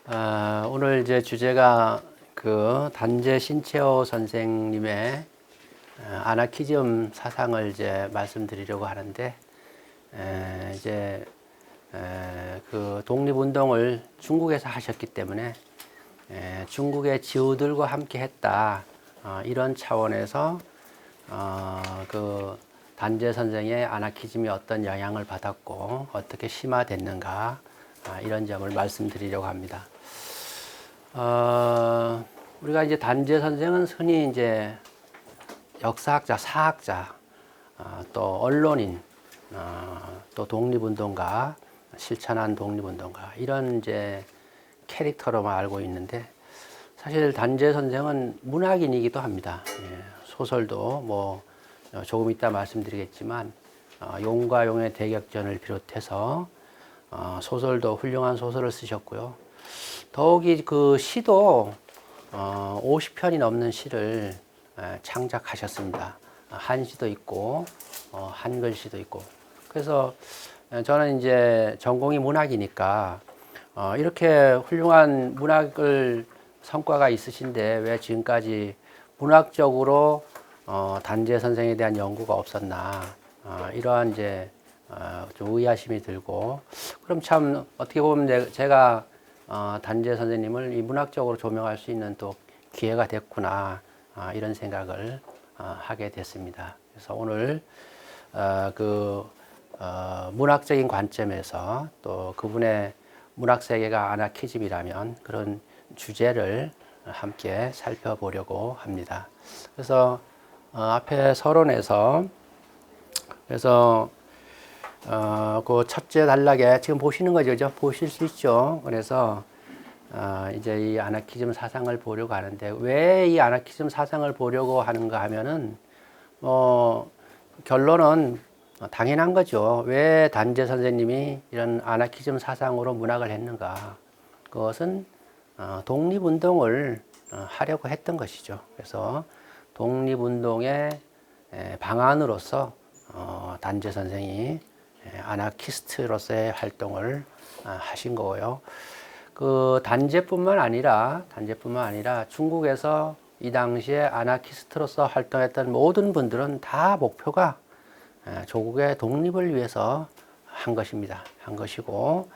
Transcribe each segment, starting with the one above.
오늘 이제 주제가 그 단재 신채호 선생님의 아나키즘 사상을 이제 말씀드리려고 하는데, 이제 그 독립운동을 중국에서 하셨기 때문에 중국의 지우들과 함께 했다, 이런 차원에서 그 단재 선생의 아나키즘이 어떤 영향을 받았고 어떻게 심화됐는가, 이런 점을 말씀드리려고 합니다. 우리가 이제 단재 선생은 흔히 이제 역사학자, 사학자, 또 언론인, 또 독립운동가, 실천한 독립운동가, 이런 이제 캐릭터로만 알고 있는데, 사실 단재 선생은 문학인이기도 합니다. 소설도 뭐 조금 이따 말씀드리겠지만, 용과 용의 대격전을 비롯해서 소설도 훌륭한 소설을 쓰셨고요. 더욱이 그 시도 50편이 넘는 시를 창작하셨습니다. 한시도 있고 한글시도 있고. 그래서 저는 이제 전공이 문학이니까 이렇게 훌륭한 문학을 성과가 있으신데 왜 지금까지 문학적으로 단재 선생에 대한 연구가 없었나, 이러한 이제 좀 의아심이 들고, 그럼 참 어떻게 보면 제가 단재 선생님을 이 문학적으로 조명할 수 있는 또 기회가 됐구나, 이런 생각을 하게 됐습니다. 그래서 오늘 문학적인 관점에서 또 그분의 문학 세계가 아나키즘이라면 그런 주제를 함께 살펴보려고 합니다. 그래서 앞에 서론에서, 그래서 그 첫째 단락에 지금 보시는 거죠, 보실 수 있죠. 그래서 이제 이 아나키즘 사상을 보려고 하는데, 왜 이 아나키즘 사상을 보려고 하는가 하면은 결론은 당연한 거죠. 왜 단재 선생님이 이런 아나키즘 사상으로 문학을 했는가? 그것은 독립운동을 하려고 했던 것이죠. 그래서 독립운동의 방안으로서 단재 선생이 아나키스트로서의 활동을 하신 거고요. 그 단재뿐만 아니라 중국에서 이 당시에 아나키스트로서 활동했던 모든 분들은 다 목표가 조국의 독립을 위해서 한 것입니다. 한 것이고,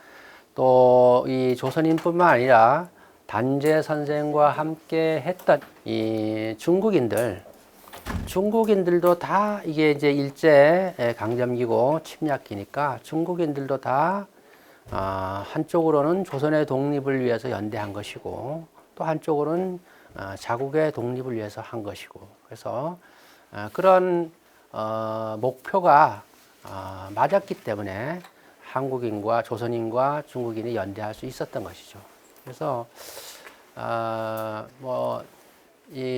또 이 조선인뿐만 아니라 단재 선생과 함께 했던 이 중국인들도 다, 이게 이제 일제 강점기고 침략기니까 중국인들도 다 한쪽으로는 조선의 독립을 위해서 연대한 것이고, 또 한쪽으로는 자국의 독립을 위해서 한 것이고, 그래서 그런 목표가 맞았기 때문에 한국인과 조선인과 중국인이 연대할 수 있었던 것이죠. 그래서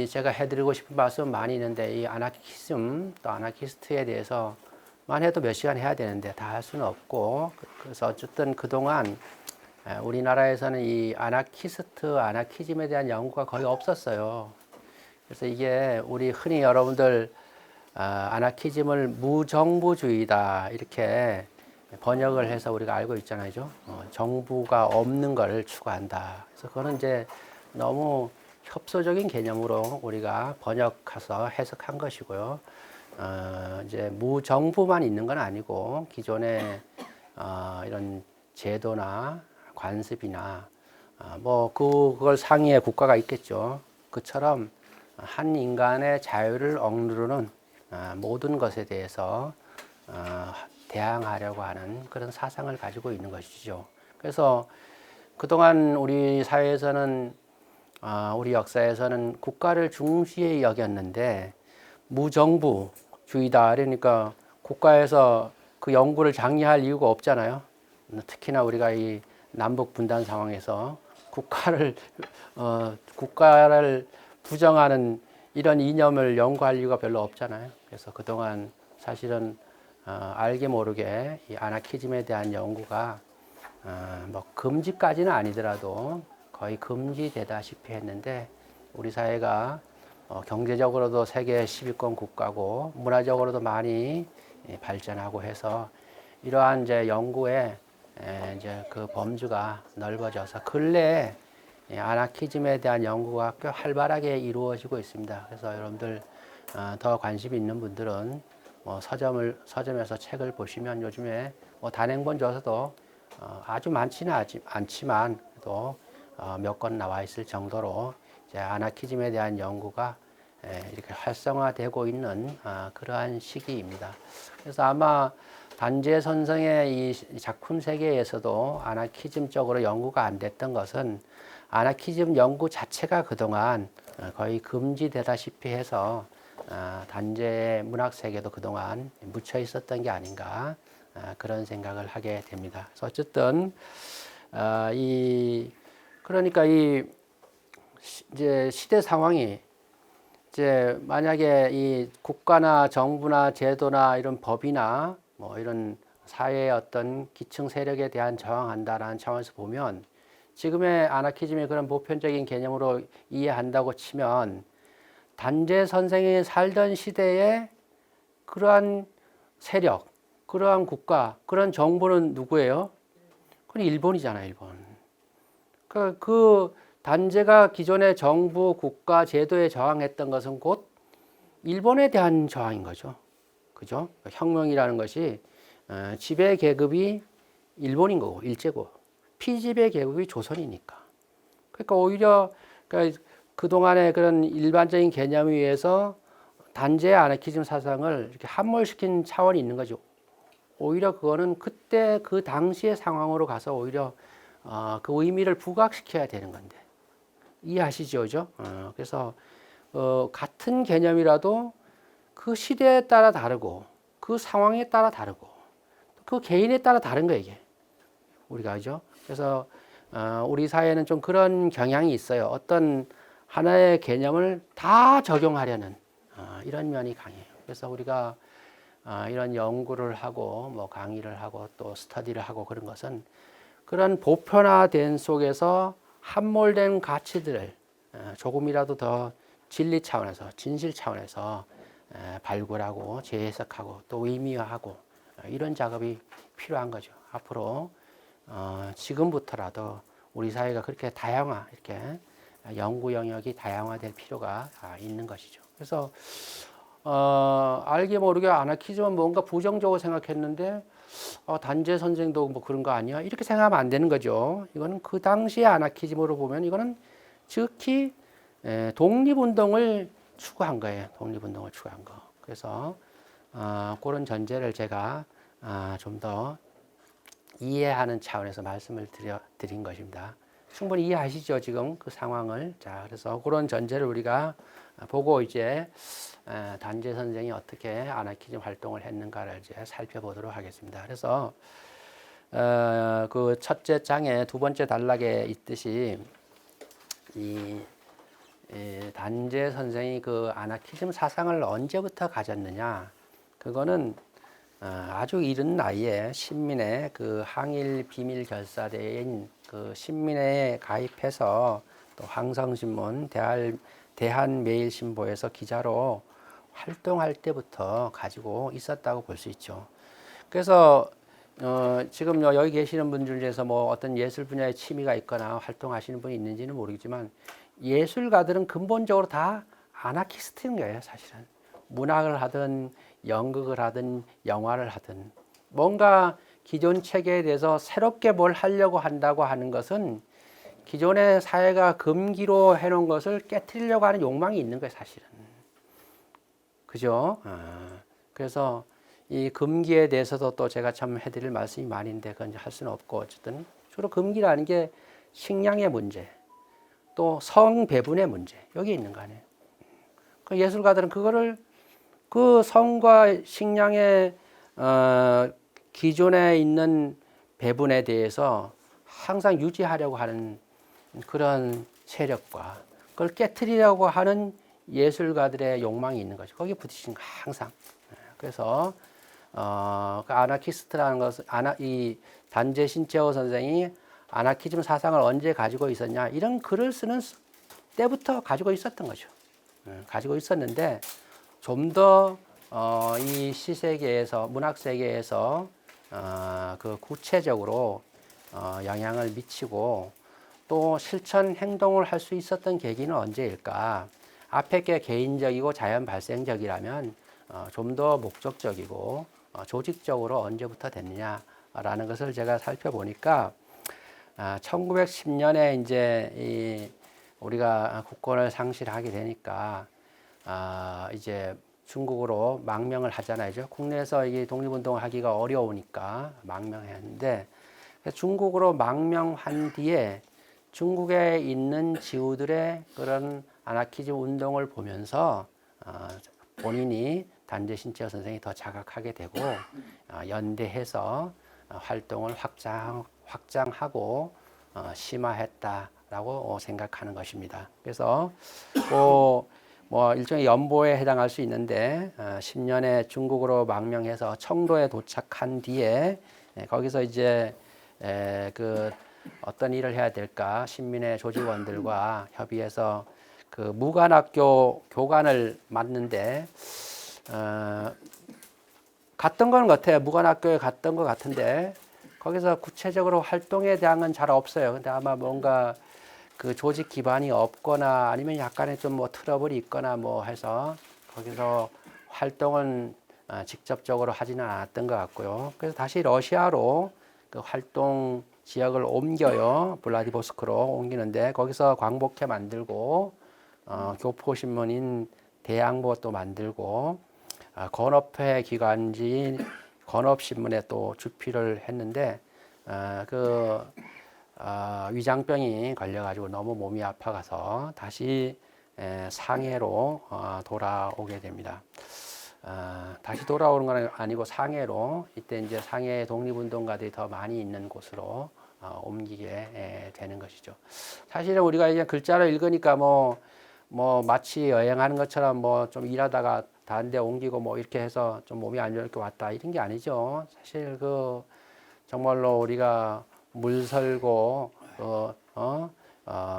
제가 해드리고 싶은 말씀은 많이 있는데, 이 아나키즘 또 아나키스트에 대해서만 해도 몇 시간 해야 되는데 다 할 수는 없고, 그래서 어쨌든 그동안 우리나라에서는 이 아나키즘에 대한 연구가 거의 없었어요. 그래서 이게 우리 흔히 여러분들 아나키즘을 무정부주의다 이렇게 번역을 해서 우리가 알고 있잖아요. 정부가 없는 것을 추구한다. 그래서 그거는 이제 너무 협소적인 개념으로 우리가 번역해서 해석한 것이고요. 이제 무정부만 있는 건 아니고, 기존의 이런 제도나 관습이나 그걸 상위의 국가가 있겠죠. 그처럼 한 인간의 자유를 억누르는 모든 것에 대해서 대항하려고 하는 그런 사상을 가지고 있는 것이죠. 그래서 그동안 우리 사회에서는, 우리 역사에서는 국가를 중시에 여겼는데 무정부주의다, 그러니까 국가에서 그 연구를 장려할 이유가 없잖아요. 특히나 우리가 이 남북 분단 상황에서 국가를 부정하는 이런 이념을 연구할 이유가 별로 없잖아요. 그래서 그동안 사실은 알게 모르게 이 아나키즘에 대한 연구가 금지까지는 아니더라도 거의 금지되다시피 했는데, 우리 사회가 경제적으로도 세계 10위권 국가고 문화적으로도 많이 발전하고 해서 이러한 이제 연구에 이제 그 범주가 넓어져서 근래에 아나키즘에 대한 연구가 꽤 활발하게 이루어지고 있습니다. 그래서 여러분들 더 관심 있는 분들은 뭐 서점에서 책을 보시면 요즘에 뭐 단행본 줘서도 아주 많지는 않지만 또 몇 권 나와 있을 정도로 이제 아나키즘에 대한 연구가 이렇게 활성화되고 있는 그러한 시기입니다. 그래서 아마 단재 선생의 이 작품 세계에서도 아나키즘 쪽으로 연구가 안 됐던 것은 아나키즘 연구 자체가 그동안 거의 금지되다시피 해서 단재 문학 세계도 그동안 묻혀 있었던 게 아닌가 그런 생각을 하게 됩니다. 그래서 어쨌든 그러니까 이제 시대 상황이 이제 만약에 이 국가나 정부나 제도나 이런 법이나 뭐 이런 사회의 어떤 기층 세력에 대한 저항한다라는 차원에서 보면 지금의 아나키즘의 그런 보편적인 개념으로 이해한다고 치면 단재 선생이 살던 시대에 그러한 세력, 그러한 국가, 그런 정부는 누구예요? 그건 일본이잖아요, 일본. 그 단재가 기존의 정부, 국가, 제도에 저항했던 것은 곧 일본에 대한 저항인 거죠. 그죠? 혁명이라는 것이 지배 계급이 일본인 거고, 일제고, 피지배 계급이 조선이니까. 그러니까 오히려 그동안의 그런 일반적인 개념에 의해서 단재의 아나키즘 사상을 이렇게 함몰시킨 차원이 있는 거죠. 오히려 그거는 그때 그 당시의 상황으로 가서 오히려 그 의미를 부각시켜야 되는 건데 이해하시죠, 그죠? 그래서 같은 개념이라도 그 시대에 따라 다르고 그 상황에 따라 다르고 그 개인에 따라 다른 거예요, 이게. 우리가 그죠? 그래서 우리 사회는 좀 그런 경향이 있어요. 어떤 하나의 개념을 다 적용하려는 이런 면이 강해요. 그래서 우리가 이런 연구를 하고 뭐 강의를 하고 또 스터디를 하고 그런 것은 그런 보편화된 속에서 함몰된 가치들을 조금이라도 더 진리 차원에서 진실 차원에서 발굴하고 재해석하고 또 의미화하고 이런 작업이 필요한 거죠. 앞으로 지금부터라도 우리 사회가 그렇게 이렇게 연구 영역이 다양화될 필요가 있는 것이죠. 그래서 알게 모르게 아나키즘은 뭔가 부정적으로 생각했는데 단재 선생도 뭐 그런 거 아니야? 이렇게 생각하면 안 되는 거죠. 이거는 그 당시의 아나키즘으로 보면 이거는 즉히 독립운동을 추구한 거예요. 독립운동을 추구한 거. 그래서 그런 전제를 제가 좀 더 이해하는 차원에서 말씀을 드린 것입니다. 충분히 이해하시죠, 지금 그 상황을. 자, 그래서 그런 전제를 우리가 보고 이제 단재 선생이 어떻게 아나키즘 활동을 했는가를 이제 살펴보도록 하겠습니다. 그래서 그 첫째 장의 두 번째 단락에 있듯이 이 단재 선생이 그 아나키즘 사상을 언제부터 가졌느냐? 그거는 아주 이른 나이에 신민의 그 항일 비밀 결사대인 그 신민회에 가입해서 또 황성신문, 대한매일신보에서 기자로 활동할 때부터 가지고 있었다고 볼 수 있죠. 그래서 지금 여기 계시는 분들 중에서 뭐 어떤 예술 분야에 취미가 있거나 활동하시는 분이 있는지는 모르겠지만 예술가들은 근본적으로 다 아나키스트인 거예요, 사실은. 문학을 하든 연극을 하든 영화를 하든 뭔가 기존 체계에 대해서 새롭게 뭘 하려고 한다고 하는 것은 기존의 사회가 금기로 해놓은 것을 깨트리려고 하는 욕망이 있는 거예요, 사실은. 그죠? 그래서 이 금기에 대해서도 또 제가 참 해드릴 말씀이 많은데 그건 할 수는 없고 어쨌든 주로 금기라는 게 식량의 문제 또 성배분의 문제 여기 있는 거 아니에요. 그 예술가들은 그거를 그 성과 식량의 기존에 있는 배분에 대해서 항상 유지하려고 하는 그런 세력과 그걸 깨트리려고 하는 예술가들의 욕망이 있는 거죠. 거기에 부딪히는 거 항상. 그래서 그 아나키스트라는 것은 이 단재 신채호 선생이 아나키즘 사상을 언제 가지고 있었냐 이런 글을 쓰는 때부터 가지고 있었던 거죠. 가지고 있었는데 좀 더 이 시세계에서 문학 세계에서 그 구체적으로 영향을 미치고 또 실천 행동을 할 수 있었던 계기는 언제일까? 앞에 게 개인적이고 자연 발생적이라면 좀 더 목적적이고 조직적으로 언제부터 됐느냐라는 것을 제가 살펴보니까 1910년에 이제 우리가 국권을 상실하게 되니까 이제 중국으로 망명을 하잖아요. 국내에서 이 독립운동을 하기가 어려우니까 망명했는데 중국으로 망명한 뒤에 중국에 있는 지우들의 그런 아나키즘 운동을 보면서 본인이 단재 신채호 선생이 더 자각하게 되고 연대해서 활동을 확장하고 심화했다라고 생각하는 것입니다. 그래서 뭐 일종의 연보에 해당할 수 있는데 10년에 중국으로 망명해서 청도에 도착한 뒤에 거기서 이제 그 어떤 일을 해야 될까 신민의 조직원들과 협의해서 그 무관학교 교관을 맡는데 갔던 건 같아요. 무관학교에 갔던 것 같은데 거기서 구체적으로 활동에 대한 건 잘 없어요. 근데 아마 뭔가 그 조직 기반이 없거나 아니면 약간의 좀 뭐 트러블이 있거나 뭐 해서 거기서 활동은 직접적으로 하지는 않았던 것 같고요. 그래서 다시 러시아로 그 활동 지역을 옮겨요. 블라디보스크로 옮기는데 거기서 광복회 만들고 교포신문인 대양보 또 만들고 건업회 기관지인 건업신문에 또 주필을 했는데 위장병이 걸려가지고 너무 몸이 아파가서 다시 상해로 돌아오게 됩니다. 다시 돌아오는 건 아니고 상해로 이때 이제 상해 독립운동가들이 더 많이 있는 곳으로 옮기게 되는 것이죠. 사실은 우리가 이제 글자를 읽으니까 뭐 마치 여행하는 것처럼 뭐 좀 일하다가 다른 데 옮기고 뭐 이렇게 해서 좀 몸이 안 좋게 왔다 이런 게 아니죠. 사실 그 정말로 우리가 물 설고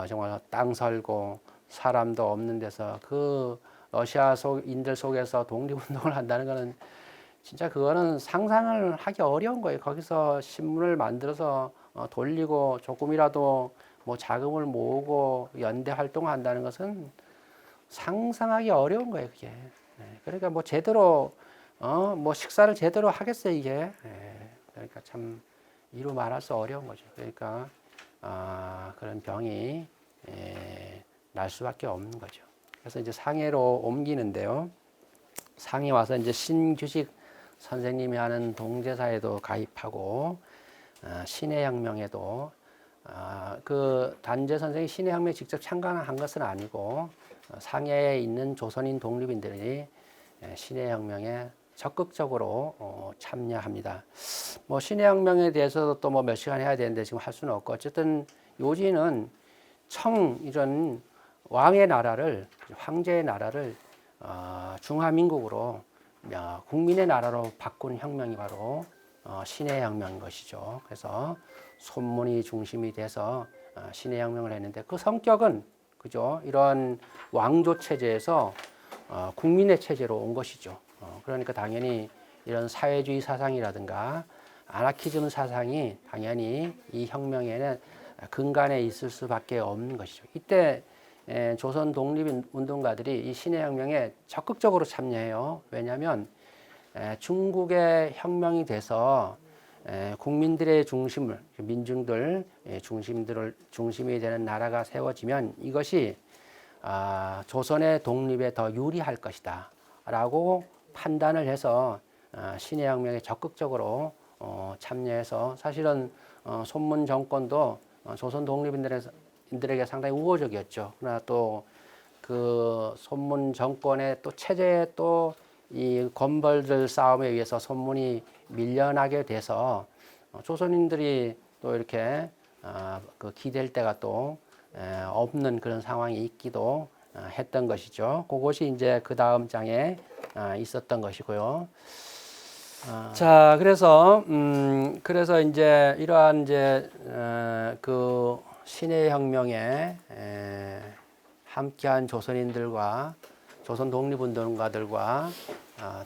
정말 땅 설고 사람도 없는 데서 그 러시아 인들 속에서 독립운동을 한다는 거는 진짜 그거는 상상을 하기 어려운 거예요. 거기서 신문을 만들어서 돌리고 조금이라도 뭐 자금을 모으고 연대 활동한다는 것은 상상하기 어려운 거예요, 그게. 그러니까 뭐 제대로 뭐 식사를 제대로 하겠어요, 이게. 그러니까 참 이루 말할 수 어려운 거죠. 그러니까 그런 병이 날 수밖에 없는 거죠. 그래서 이제 상해로 옮기는데요. 상해 와서 이제 신규식 선생님이 하는 동제사에도 가입하고 신해혁명에도 그 단재 선생이 신해혁명에 직접 참가한 것은 아니고 상해에 있는 조선인 독립인들이 신해혁명에 적극적으로 참여합니다. 뭐 신해혁명에 대해서도 또 뭐 몇 시간 해야 되는데 지금 할 수는 없고 어쨌든 요지는 이런 왕의 나라를 황제의 나라를 중화민국으로 국민의 나라로 바꾼 혁명이 바로 신해혁명인 것이죠. 그래서 손문이 중심이 돼서 신해혁명을 했는데 그 성격은 그죠? 이런 왕조 체제에서 국민의 체제로 온 것이죠. 그러니까 당연히 이런 사회주의 사상이라든가 아나키즘 사상이 당연히 이 혁명에는 근간에 있을 수밖에 없는 것이죠. 이때 조선 독립운동가들이 이 신해혁명에 적극적으로 참여해요. 왜냐하면 중국의 혁명이 돼서 국민들의 중심을 민중들 중심이 되는 나라가 세워지면 이것이 조선의 독립에 더 유리할 것이다 라고 판단을 해서 신해혁명에 적극적으로 참여해서 사실은 손문 정권도 조선 독립인들에게 상당히 우호적이었죠. 그러나 또 그 손문 정권의 또 체제에 또 이 건벌들 싸움에 의해서 손문이 밀려나게 돼서 조선인들이 또 이렇게 그 기댈 때가 또 없는 그런 상황이 있기도 했던 것이죠. 그것이 이제 그 다음 장에 있었던 것이고요. 자, 그래서 이제 이러한 이제 그 신해혁명에 함께한 조선인들과 조선 독립운동가들과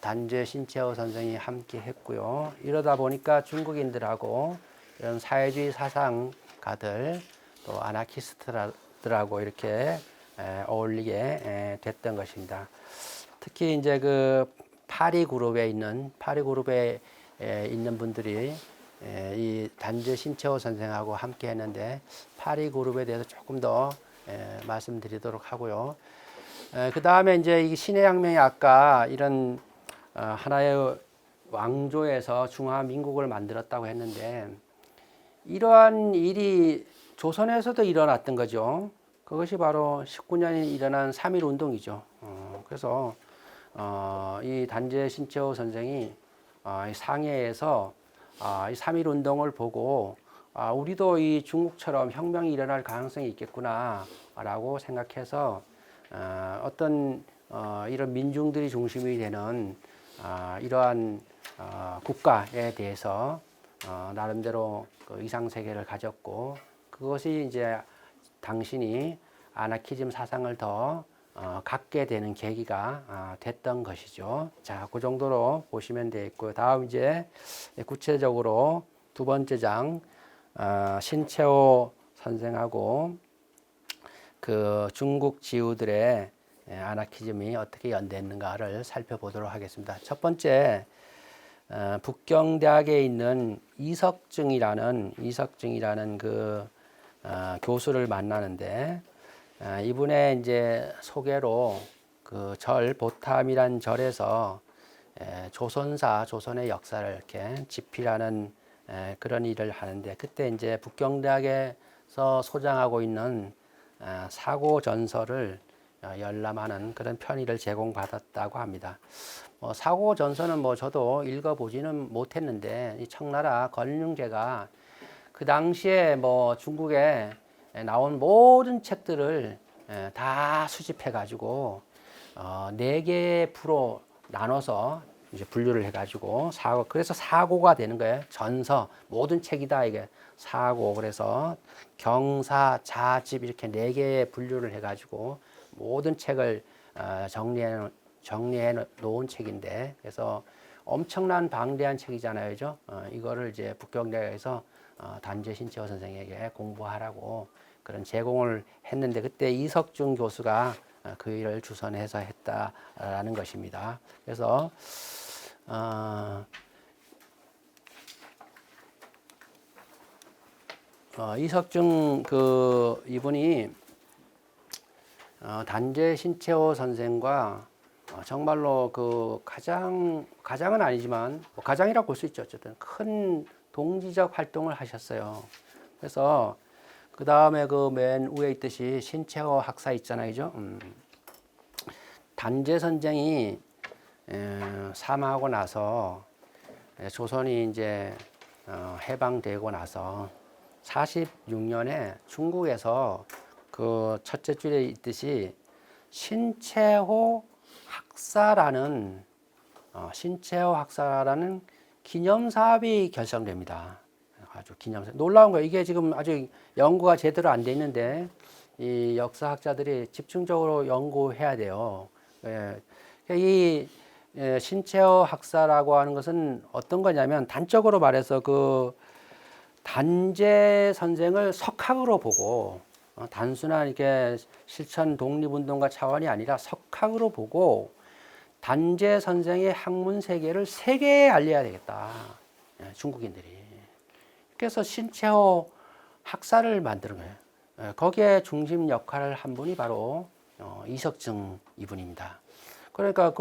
단재 신채호 선생이 함께 했고요. 이러다 보니까 중국인들하고 이런 사회주의 사상가들 또 아나키스트들하고 이렇게 어울리게 됐던 것입니다. 특히 이제 그 파리 그룹에 있는 분들이 이 단재 신채호 선생하고 함께 했는데 파리 그룹에 대해서 조금 더 말씀드리도록 하고요. 그 다음에 이제 이 신해혁명이 아까 이런 하나의 왕조에서 중화민국을 만들었다고 했는데 이러한 일이 조선에서도 일어났던 거죠. 그것이 바로 19년에 일어난 3.1 운동이죠. 그래서 이 단재 신채호 선생이 상해에서 이 3.1 운동을 보고 우리도 이 중국처럼 혁명이 일어날 가능성이 있겠구나라고 생각해서 어떤 이런 민중들이 중심이 되는 이러한 국가에 대해서 나름대로 그 이상세계를 가졌고 그것이 이제 당신이 아나키즘 사상을 더 갖게 되는 계기가 됐던 것이죠. 자, 그 정도로 보시면 되겠고요. 다음 이제 구체적으로 두 번째 장 신채호 선생하고 그 중국 지우들의 아나키즘이 어떻게 연대했는가를 살펴보도록 하겠습니다. 첫 번째, 북경대학에 있는 이석증이라는 그 교수를 만나는데 이분의 이제 소개로 그 절 보탐이란 절에서 조선의 역사를 이렇게 집필하는 그런 일을 하는데 그때 이제 북경대학에서 소장하고 있는 사고 전서를 열람하는 그런 편의를 제공받았다고 합니다. 사고 전서는 저도 읽어보지는 못했는데 이 청나라 건륭제가 그 당시에 중국에 나온 모든 책들을 다 수집해 가지고 4개의 부로 나눠서 이제 분류를 해 가지고 그래서 사고가 되는 거예요. 전서 모든 책이다 이게 사고. 그래서 경사 자집 이렇게 4개의 분류를 해 가지고 모든 책을 정리해 놓은 책인데 그래서 엄청난 방대한 책이잖아요. 그죠? 이거를 이제 북경대학에서 단재 신채호 선생에게 공부하라고 그런 제공을 했는데 그때 이석중 교수가 그 일을 주선해서 했다라는 것입니다. 그래서 이석중 이분이 단재 신채호 선생과 정말로 그 가장은 아니지만 가장이라고 볼 수 있죠. 어쨌든 큰 동지적 활동을 하셨어요. 그래서 그 다음에 그 맨 위에 있듯이 신채호 학사 있잖아요, 그죠? 단재 선생이 사망하고 나서 조선이 이제 해방되고 나서 46년에 중국에서 그 첫째 줄에 있듯이 신채호 학사라는 기념사업이 결성됩니다. 아주 기념사 놀라운 거예요. 이게 지금 아직 연구가 제대로 안 돼 있는데 이 역사학자들이 집중적으로 연구해야 돼요. 이 신채호 학사라고 하는 것은 어떤 거냐면 단적으로 말해서 그 단재 선생을 석학으로 보고 단순한 이렇게 실천 독립운동가 차원이 아니라 석학으로 보고 단재 선생의 학문 세계를 세계에 알려야 되겠다. 중국인들이. 그래서 신채호 학사를 만드는 거예요. 거기에 중심 역할을 한 분이 바로 이석증 이분입니다. 그러니까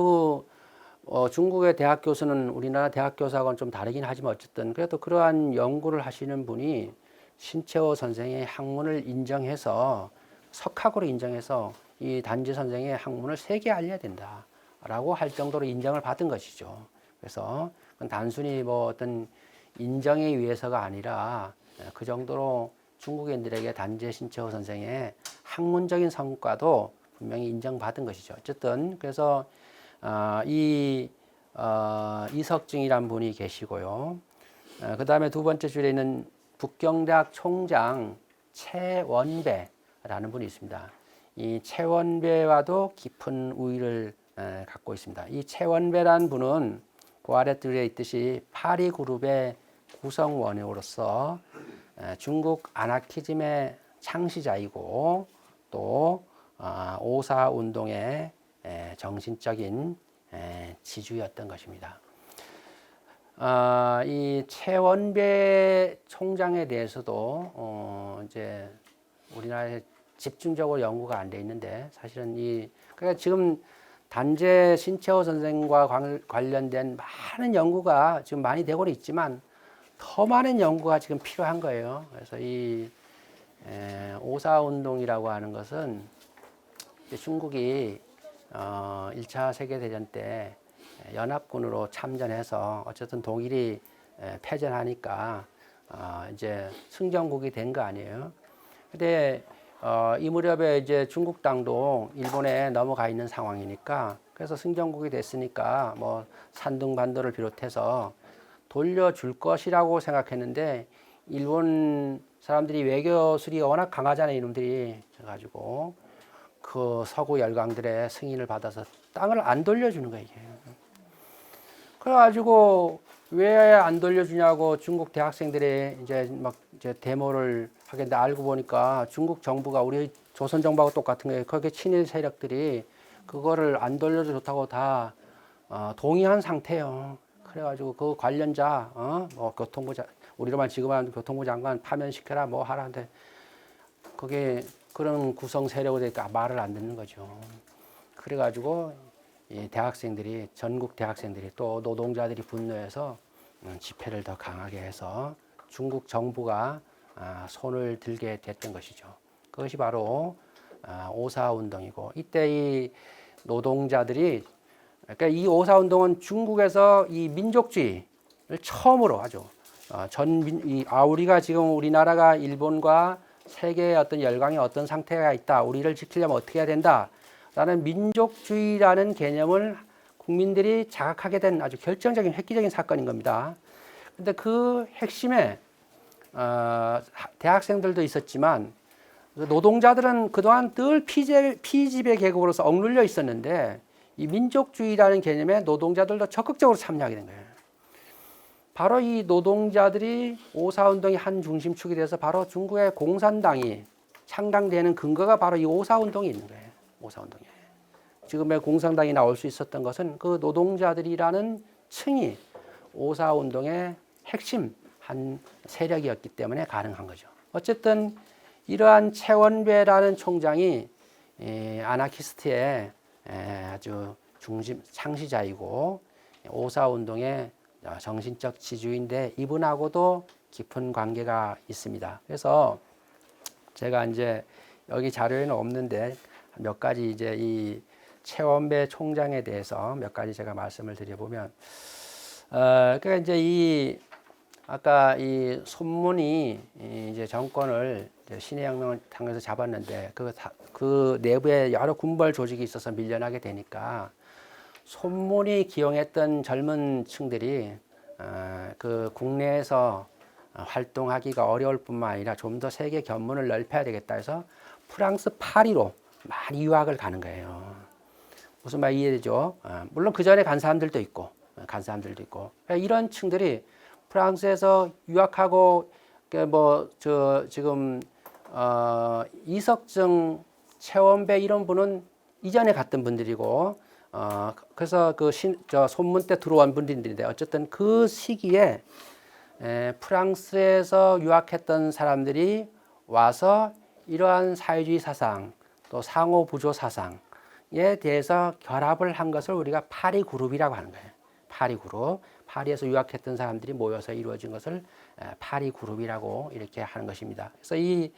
중국의 대학 교수는 우리나라 대학 교수하고는 좀 다르긴 하지만 어쨌든 그래도 그러한 연구를 하시는 분이 신채호 선생의 학문을 인정해서 석학으로 인정해서 이 단재 선생의 학문을 세계에 알려야 된다라고 할 정도로 인정을 받은 것이죠. 그래서 그건 단순히 어떤 인정에 의해서가 아니라 그 정도로 중국인들에게 단재 신채호 선생의 학문적인 성과도 분명히 인정받은 것이죠. 어쨌든 그래서 이석증이란 분이 계시고요. 그 다음에 두 번째 줄에 있는 북경대학 총장 최원배라는 분이 있습니다. 이 최원배와도 깊은 우위를 갖고 있습니다. 이 최원배란 분은 그 아래 들어 있듯이 파리 그룹의 구성원으로서 중국 아나키즘의 창시자이고 또 오사 운동의 정신적인 지주였던 것입니다. 이 최원배 총장에 대해서도 이제 우리나라에 집중적으로 연구가 안 돼 있는데 사실은 그러니까 지금 단재 신채호 선생과 관련된 많은 연구가 지금 많이 되고는 있지만 더 많은 연구가 지금 필요한 거예요. 그래서 이 오사 운동이라고 하는 것은 중국이 1차 세계대전 때 연합군으로 참전해서 어쨌든 독일이 패전하니까 이제 승전국이 된 거 아니에요. 근데 이 무렵에 이제 중국 땅도 일본에 넘어가 있는 상황이니까 그래서 승전국이 됐으니까 뭐 산둥반도를 비롯해서 돌려줄 것이라고 생각했는데 일본 사람들이 외교술이 워낙 강하잖아요, 이놈들이. 그래가지고 그 서구 열강들의 승인을 받아서 땅을 안 돌려주는 거예요, 이게. 그래가지고 왜 안 돌려주냐고 중국 대학생들이 이제 데모를 하겠는데 알고 보니까 중국 정부가 우리 조선 정부하고 똑같은 거예요. 거기에 친일 세력들이 그거를 안 돌려줘 좋다고 다 동의한 상태예요. 그래가지고 그 관련자, 뭐 우리로만 지금은 교통부 장관 파면시켜라 뭐 하라는데 그게 그런 구성 세력이 되니까 말을 안 듣는 거죠. 그래가지고 이 대학생들이 전국 대학생들이 또 노동자들이 분노해서 집회를 더 강하게 해서 중국 정부가 손을 들게 됐던 것이죠. 그것이 바로 오사 운동이고 이때 이 노동자들이 그러니까 이 오사 운동은 중국에서 이 민족주의를 처음으로 하죠. 우리가 지금 우리나라가 일본과 세계의 어떤 열강의 어떤 상태가 있다. 우리를 지키려면 어떻게 해야 된다. 라는 민족주의라는 개념을 국민들이 자각하게 된 아주 결정적인 획기적인 사건인 겁니다. 근데 그 핵심에 대학생들도 있었지만 노동자들은 그동안 늘 피지배 계급으로서 억눌려 있었는데 이 민족주의라는 개념에 노동자들도 적극적으로 참여하게 된 거예요. 바로 이 노동자들이 오사운동의 한 중심축이 돼서 바로 중국의 공산당이 창당되는 근거가 바로 이 오사운동이 있는 거예요. 오사운동에. 지금의 공산당이 나올 수 있었던 것은 그 노동자들이라는 층이 오사운동의 핵심 한 세력이었기 때문에 가능한 거죠. 어쨌든 이러한 최원배라는 총장이 아나키스트의 아주 중심 창시자이고 오사운동의 정신적 지주인데 이분하고도 깊은 관계가 있습니다. 그래서 제가 이제 여기 자료에는 없는데 몇 가지 이제 이 최원배 총장에 대해서 몇 가지 제가 말씀을 드려보면, 그러니까 이제 아까 이 손문이 이제 정권을 이제 신해혁명을 당해서 잡았는데 그 내부에 여러 군벌 조직이 있어서 밀려나게 되니까 손문이 기용했던 젊은 층들이 그 국내에서 활동하기가 어려울 뿐만 아니라 좀 더 세계 견문을 넓혀야 되겠다 해서 프랑스 파리로 많이 유학을 가는 거예요. 무슨 말 이해되죠? 물론 그 전에 간 사람들도 있고, 이런 층들이 프랑스에서 유학하고 지금 이석증, 최원배 이런 분은 이전에 갔던 분들이고, 그래서 손문 때 들어온 분들인데 어쨌든 그 시기에 프랑스에서 유학했던 사람들이 와서 이러한 사회주의 사상 또 상호 부조 사상에 대해서 결합을 한 것을 우리가 파리 그룹이라고 하는 거예요. 파리 그룹. 파리에서 유학했던 사람들이 모여서 이루어진 것을 파리 그룹이라고 이렇게 하는 것입니다. 그래서 이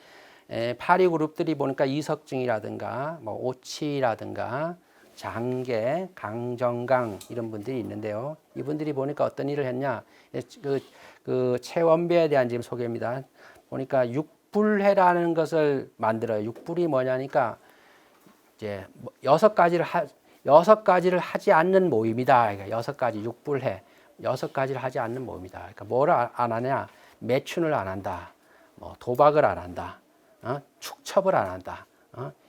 파리 그룹들이 보니까 이석증이라든가 뭐 오치라든가 장계, 강정강 이런 분들이 있는데요. 이분들이 보니까 어떤 일을 했냐? 그 최원배에 대한 지금 소개입니다. 보니까 육불회라는 것을 만들어요. 육불이 뭐냐니까 이제 6가지를 하지 않는 모임이다. 그러니까 6가지 육불회, 6가지를 하지 않는 모임이다. 그러니까 뭐를 안 하냐? 매춘을 안 한다. 뭐 도박을 안 한다. 축첩을 안 한다.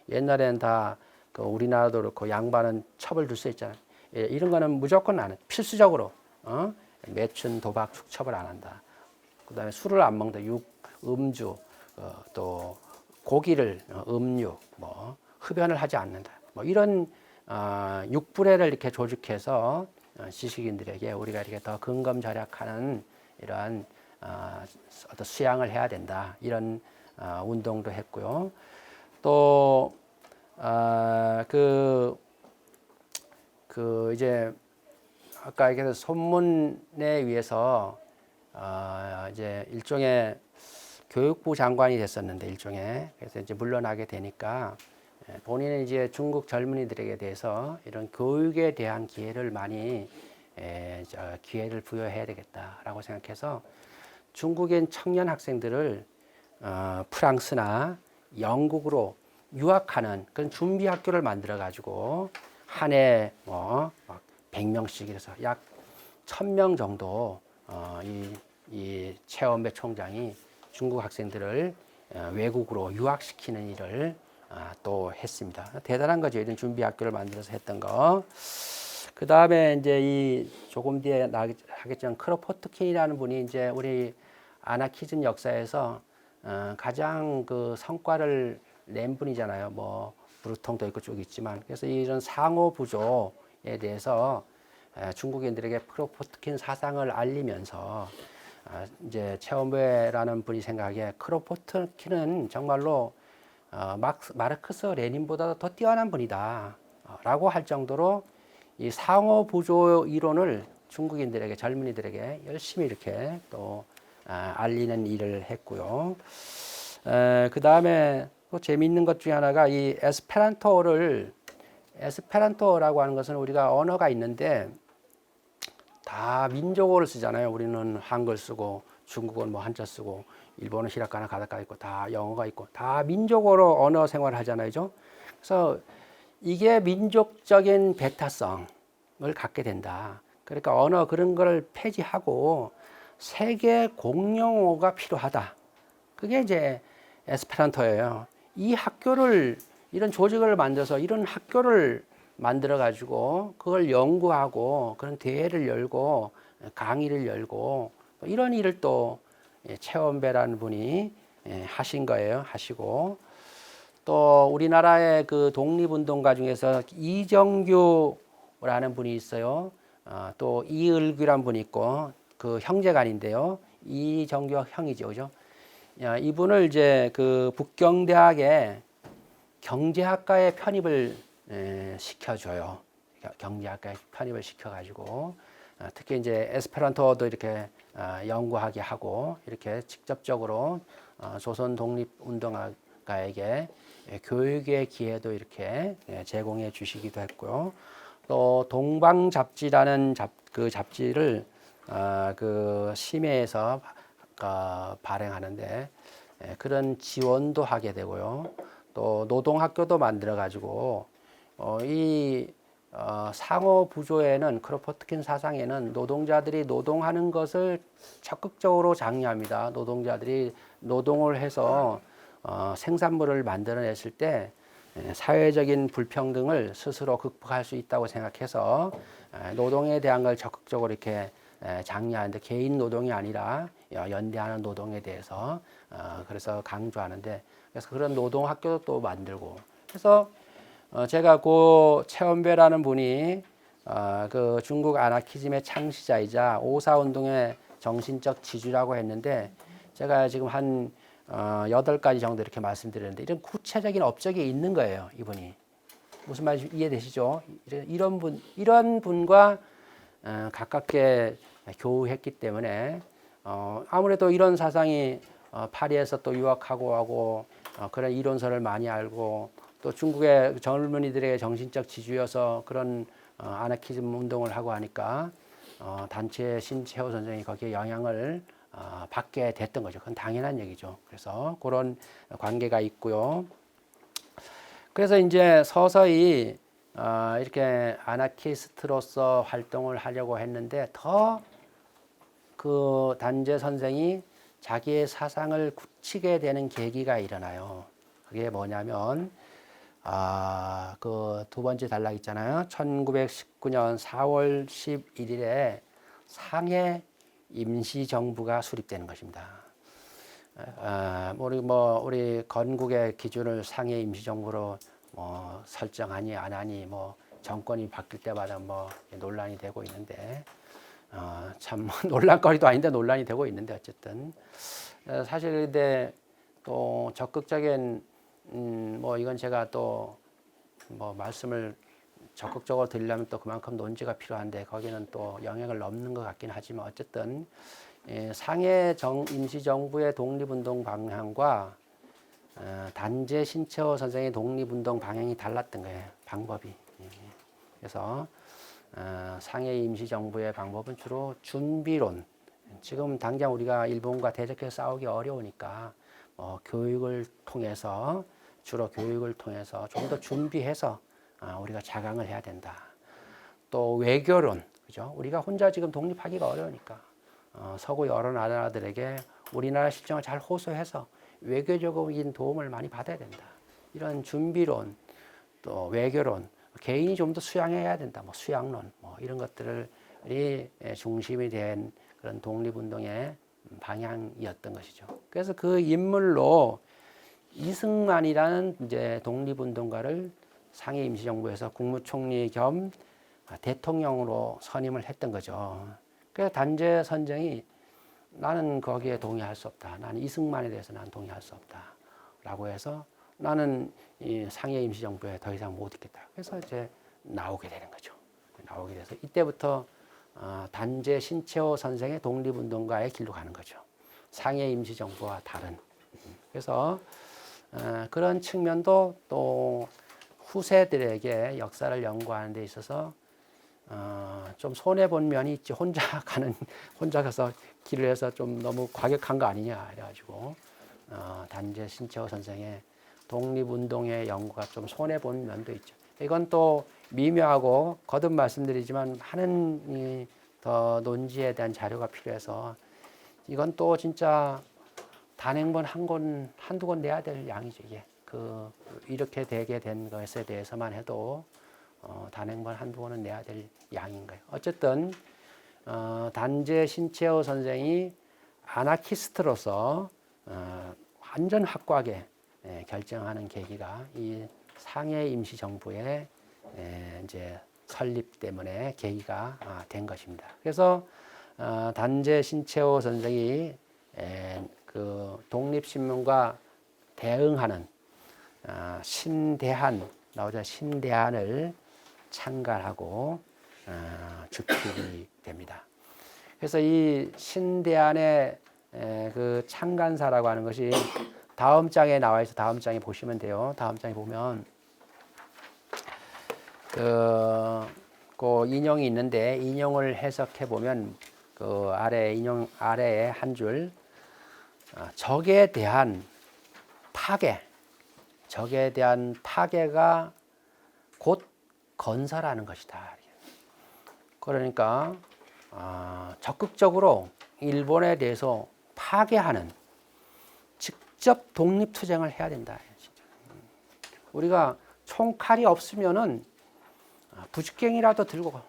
옛날에는 다 또 우리나라도 그렇고 양반은 첩을 둘 수 있잖아요. 예, 이런 거는 무조건 안 해. 필수적으로 매춘, 도박, 축첩을 안 한다. 그다음에 술을 안 먹는다. 음주, 또 고기를 음육, 뭐 흡연을 하지 않는다. 뭐 이런 육불회를 이렇게 조직해서 지식인들에게 우리가 이렇게 더 근검절약하는 이러한 어떤 수양을 해야 된다. 이런 운동도 했고요. 또 이제 아까 얘기해서 손문에 의해서 이제 일종의 교육부 장관이 됐었는데 일종의 그래서 이제 물러나게 되니까 본인은 이제 중국 젊은이들에게 대해서 이런 교육에 대한 기회를 많이 기회를 부여해야 되겠다라고 생각해서 중국인 청년 학생들을 프랑스나 영국으로 유학하는 그런 준비 학교를 만들어 가지고 한 해 뭐 100명씩 이래서 약 1000명 정도 이 최원배 총장이 중국 학생들을 외국으로 유학시키는 일을 또 했습니다. 대단한 거죠. 이런 준비 학교를 만들어서 했던 거. 그 다음에 이제 이 조금 뒤에 하겠지만 크로포트킨이라는 분이 이제 우리 아나키즘 역사에서 가장 그 성과를 낸 분이잖아요. 뭐 브루통도 있고 쭉 있지만 그래서 이런 상호 부조에 대해서 중국인들에게 크로포트킨 사상을 알리면서 이제 최원배라는 분이 생각하기에 크로포트킨은 정말로 마르크스 레닌보다 더 뛰어난 분이다 라고 할 정도로 이 상호 부조 이론을 중국인들에게 젊은이들에게 열심히 이렇게 또 알리는 일을 했고요. 그 다음에 또 재미있는 것 중에 하나가 이 에스페란토라고 하는 것은 우리가 언어가 있는데 다 민족어를 쓰잖아요. 우리는 한글 쓰고 중국어는 뭐 한자 쓰고 일본은 히라카나 가타카나 있고 다 영어가 있고 다 민족어로 언어 생활을 하잖아요. 그래서 이게 민족적인 배타성을 갖게 된다. 그러니까 언어 그런 걸 폐지하고 세계 공용어가 필요하다. 그게 이제 에스페란토예요. 이 학교를 이런 조직을 만들어서 이런 학교를 만들어 가지고 그걸 연구하고 그런 대회를 열고 강의를 열고 이런 일을 또 최원배라는 분이 하신 거예요. 하시고 또 우리나라의 그 독립운동가 중에서 이정규라는 분이 있어요. 또 이을규라는 분이 있고 그 형제간인데요. 이정규 형이죠, 그죠? 이분을 이제 그 북경대학에 경제학과에 편입을 시켜줘요. 경제학과에 편입을 시켜가지고 특히 이제 에스페란토도 이렇게 연구하게 하고 이렇게 직접적으로 조선 독립운동가에게 교육의 기회도 이렇게 제공해 주시기도 했고요. 또 동방잡지라는 그 잡지를 그 심해에서 발행하는데 그런 지원도 하게 되고요. 또 노동학교도 만들어 가지고 상호 부조에는 크로포트킨 사상에는 노동자들이 노동하는 것을 적극적으로 장려합니다. 노동자들이 노동을 해서 생산물을 만들어냈을 때 사회적인 불평등을 스스로 극복할 수 있다고 생각해서 노동에 대한 걸 적극적으로 이렇게 장려하는데 개인 노동이 아니라 연대하는 노동에 대해서 그래서 강조하는데 그래서 그런 노동학교도 또 만들고 그래서 제가 그 최원배라는 분이 그 중국 아나키즘의 창시자이자 오사운동의 정신적 지주라고 했는데 제가 지금 한 8가지 정도 이렇게 말씀드렸는데 이런 구체적인 업적이 있는 거예요. 이분이. 무슨 말인지 이해되시죠? 이런 분과 가깝게 교우했기 때문에 아무래도 이런 사상이 파리에서 또 유학하고 하고 그런 이론서를 많이 알고 또 중국의 젊은이들의 정신적 지주여서 그런 아나키즘 운동을 하고 하니까 단체 신채호 선생이 거기에 영향을 받게 됐던 거죠. 그건 당연한 얘기죠. 그래서 그런 관계가 있고요. 그래서 이제 서서히 이렇게 아나키스트로서 활동을 하려고 했는데 더 그 단재 선생이 자기의 사상을 굳히게 되는 계기가 일어나요. 그게 뭐냐면 그 두 번째 단락 있잖아요. 1919년 4월 11일에 상해 임시정부가 수립되는 것입니다. 우리 건국의 기준을 상해 임시정부로 설정하니 안 하니 정권이 바뀔 때마다 논란이 되고 있는데 참 논란거리도 아닌데 논란이 되고 있는데 어쨌든 사실 근데 또 적극적인 이건 제가 또 말씀을 적극적으로 드리려면 또 그만큼 논지가 필요한데 거기는 또 영역을 넘는 것 같긴 하지만 어쨌든 상해 임시정부의 독립운동 방향과 단재 신채호 선생의 독립운동 방향이 달랐던 거예요. 방법이. 그래서 상해 임시정부의 방법은 주로 준비론. 지금 당장 우리가 일본과 대적해서 싸우기 어려우니까 교육을 통해서 주로 교육을 통해서 좀 더 준비해서 우리가 자강을 해야 된다. 또 외교론, 그죠? 우리가 혼자 지금 독립하기가 어려우니까 서구 여러 나라들에게 우리나라 실정을 잘 호소해서 외교적인 도움을 많이 받아야 된다. 이런 준비론, 또 외교론, 개인이 좀 더 수양해야 된다. 수양론, 이런 것들이 중심이 된 그런 독립운동의 방향이었던 것이죠. 그래서 그 인물로 이승만이라는 이제 독립운동가를 상해 임시정부에서 국무총리 겸 대통령으로 선임을 했던 거죠. 그래서 단재 선생이 나는 거기에 동의할 수 없다. 나는 이승만에 대해서 나는 동의할 수 없다. 라고 해서 나는 이 상해 임시정부에 더 이상 못 있겠다. 그래서 이제 나오게 되는 거죠. 나오게 돼서 이때부터 단재 신채호 선생의 독립운동가의 길로 가는 거죠. 상해 임시정부와 다른. 그래서 그런 측면도 또 후세들에게 역사를 연구하는 데 있어서 좀 손해본 면이 있지. 혼자 가서 길을 해서 좀 너무 과격한 거 아니냐 이래가지고 단재 신채호 선생의 독립운동의 연구가 좀 손해본 면도 있죠. 이건 또 미묘하고 거듭 말씀드리지만 많은 더 논지에 대한 자료가 필요해서 이건 또 진짜 단행본 한두 권 내야 될 양이죠. 이게 이렇게 되게 된 것에 대해서만 해도 단행본 한두 권은 내야 될 양인 거예요. 어쨌든 단재 신채호 선생이 아나키스트로서 완전 확고하게 결정하는 계기가 이 상해 임시정부의 이제 설립 때문에 계기가 된 것입니다. 그래서 단재 신채호 선생이 그 독립신문과 대응하는 신대한 나오자 신대한을 창간하고 주필이 됩니다. 그래서 이 신대한의 그 창간사라고 하는 것이 다음 장에 나와 있어. 다음 장에 보시면 돼요. 다음 장에 보면 그 인용이 있는데 인용을 해석해 보면 그 아래에 한 줄 적에 대한 파괴가 곧 건설하는 것이다. 그러니까 적극적으로 일본에 대해서 파괴하는 직접 독립투쟁을 해야 된다. 진짜. 우리가 총칼이 없으면은 부직갱이라도 들고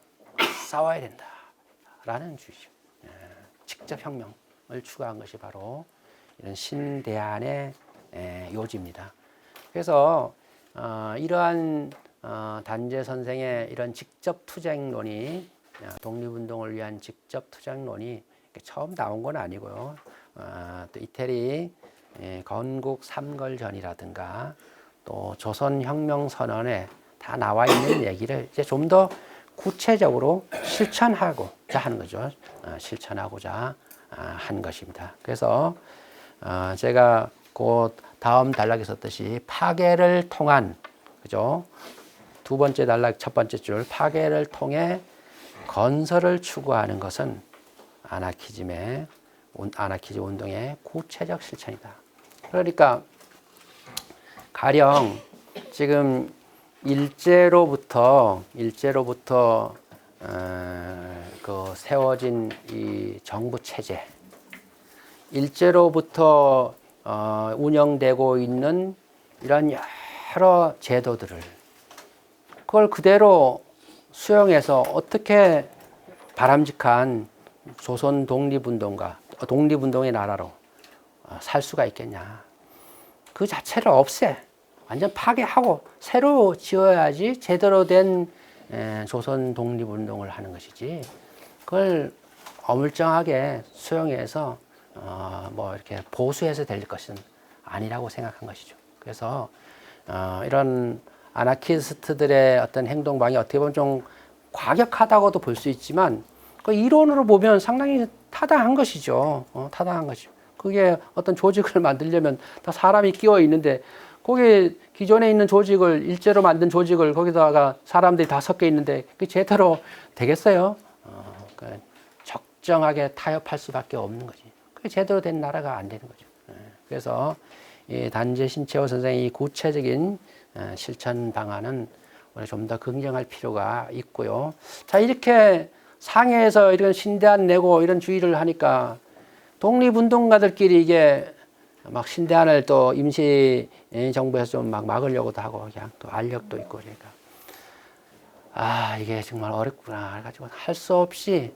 싸워야 된다라는 주의죠. 직접 혁명을 추구한 것이 바로 이런 신대한의 요지입니다. 그래서 이러한 단재 선생의 이런 직접 투쟁론이 독립운동을 위한 직접 투쟁론이 처음 나온 건 아니고요. 또 이태리 건국 삼걸전이라든가 또 조선혁명선언에 다 나와 있는 얘기를 이제 좀 더 구체적으로 실천하고자 하는 거죠. 실천하고자 한 것입니다. 그래서 제가 그 다음 단락에 썼듯이 파괴를 통한, 그죠? 두 번째 단락 첫 번째 줄 파괴를 통해 건설을 추구하는 것은 아나키즘 운동의 구체적 실천이다. 그러니까 가령 지금 일제로부터 그 세워진 이 정부 체제, 일제로부터 운영되고 있는 이런 여러 제도들을 그걸 그대로 수용해서 어떻게 바람직한 조선 독립운동의 나라로 살 수가 있겠냐. 그 자체를 없애. 완전 파괴하고 새로 지어야지 제대로 된 조선 독립운동을 하는 것이지. 그걸 어물쩡하게 수용해서 뭐 이렇게 보수해서 될 것은 아니라고 생각한 것이죠. 그래서 이런 아나키스트들의 어떤 행동방이 어떻게 보면 좀 과격하다고도 볼 수 있지만 그 이론으로 보면 상당히 타당한 것이죠. 타당한 것이죠. 그게 어떤 조직을 만들려면 다 사람이 끼워 있는데 거기 기존에 있는 조직을 일제로 만든 조직을 거기다가 사람들이 다 섞여 있는데 그게 제대로 되겠어요? 그러니까 적정하게 타협할 수밖에 없는 거지. 그게 제대로 된 나라가 안 되는 거죠. 그래서 이 단재 신채호 선생의 구체적인 실천 방안은 우리 좀 더 긍정할 필요가 있고요. 자, 이렇게 상해에서 이런 신대안 내고 이런 주의를 하니까 독립운동가들끼리 이게 막 신대안을 또 임시 정부에서 좀 막 막으려고도 하고 그냥 또 알력도 있고 그러니까 이게 정말 어렵구나 해가지고 할 수 없이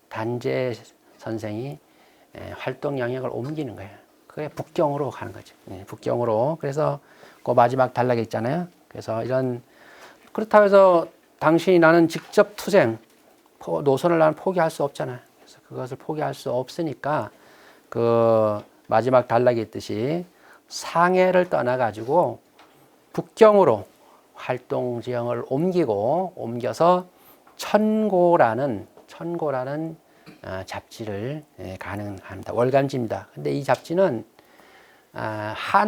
단재 선생이 활동 영역을 옮기는 거예요. 그게 북경으로 가는 거죠. 북경으로. 그래서 그 마지막 단락에 있잖아요. 그래서 그렇다고 해서 당신이 나는 직접 투쟁 노선을 나는 포기할 수 없잖아요. 그래서 그것을 포기할 수 없으니까 그 마지막 단락에 있듯이 상해를 떠나가지고 북경으로 활동 지형을 옮겨서 천고라는 잡지를 가능합니다. 월간지입니다. 근데 이 잡지는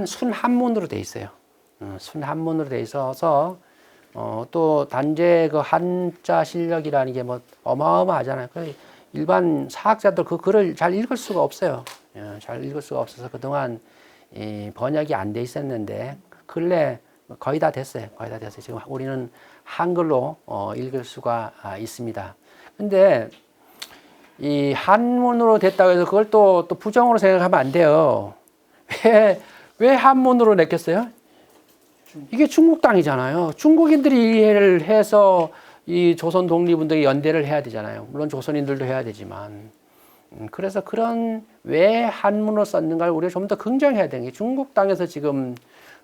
순한문으로 돼 있어요. 순한문으로 돼 있어서 또 단재 그 한자 실력이라는 게 뭐 어마어마하잖아요. 일반 사학자들 그 글을 잘 읽을 수가 없어요. 잘 읽을 수가 없어서 그동안 번역이 안 돼 있었는데 근래 거의 다 됐어요. 거의 다 됐어요. 지금 우리는 한글로 읽을 수가 있습니다. 근데 이 한문으로 됐다고 해서 그걸 또 부정으로 생각하면 안 돼요. 왜 한문으로 냈겠어요? 이게 중국 땅이잖아요. 중국인들이 이해를 해서 이 조선 독립운동에 연대를 해야 되잖아요. 물론 조선인들도 해야 되지만. 그래서 왜 한문으로 썼는가를 우리가 좀 더 긍정해야 되는 게 중국 땅에서 지금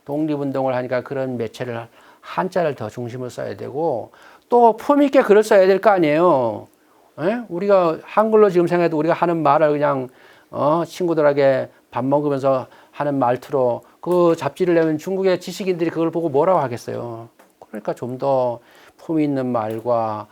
독립운동을 하니까 그런 매체를 한자를 더 중심으로 써야 되고 또 품있게 글을 써야 될 거 아니에요. 우리가 한글로 지금 생각해도 우리가 하는 말을 그냥 친구들에게 밥 먹으면서 하는 말투로 그 잡지를 내면 중국의 지식인들이 그걸 보고 뭐라고 하겠어요. 그러니까 좀 더 품 있는 말과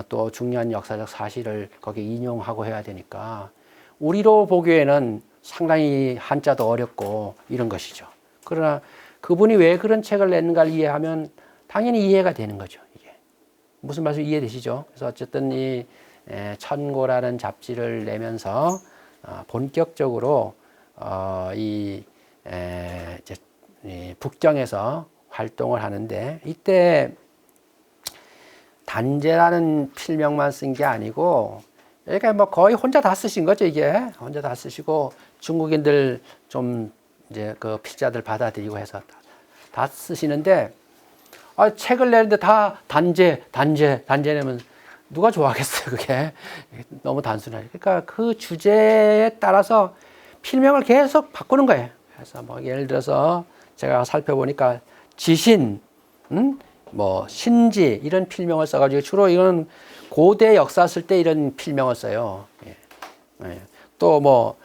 또 중요한 역사적 사실을 거기에 인용하고 해야 되니까 우리로 보기에는 상당히 한자도 어렵고 이런 것이죠. 그러나 그분이 왜 그런 책을 냈는가를 이해하면 당연히 이해가 되는 거죠. 이게 무슨 말씀 이해되시죠? 그래서 어쨌든 이 천고라는 잡지를 내면서 본격적으로 이 북경에서 활동을 하는데 이때 단재라는 필명만 쓴 게 아니고 그러니까 뭐 거의 혼자 다 쓰신 거죠. 이게 혼자 다 쓰시고 중국인들 좀 이제 그 필자들 받아들이고 해서 다 쓰시는데 책을 내는데 다 단재 내면 누가 좋아하겠어요. 그게 너무 단순하게. 그러니까 그 주제에 따라서 필명을 계속 바꾸는 거예요. 그래서 뭐 예를 들어서 제가 살펴보니까 지신, 뭐 신지 이런 필명을 써가지고 주로 이건 고대 역사 쓸 때 이런 필명을 써요. 또 뭐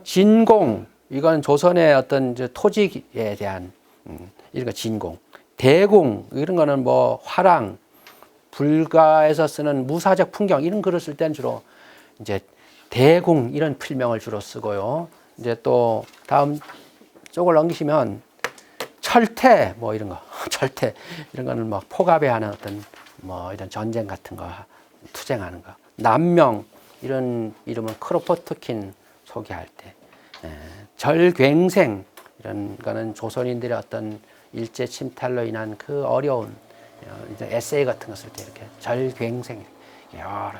진공 이건 조선의 어떤 이제 토지에 대한 이런 거 진공, 대공 이런 거는 뭐 화랑, 불가에서 쓰는 무사적 풍경 이런 글을 쓸 때는 주로 이제 대공 이런 필명을 주로 쓰고요. 이제 또 다음 쪽을 넘기시면 철퇴 뭐 이런 거 철퇴 이런 거는 뭐 포갑에 하는 어떤 뭐 이런 전쟁 같은 거 투쟁하는 거 남명 이런 이름은 크로포트킨 소개할 때 절괭생 이런 거는 조선인들의 어떤 일제 침탈로 인한 그 어려운 에세이 같은 거 쓸 때 이렇게 절괭생 여러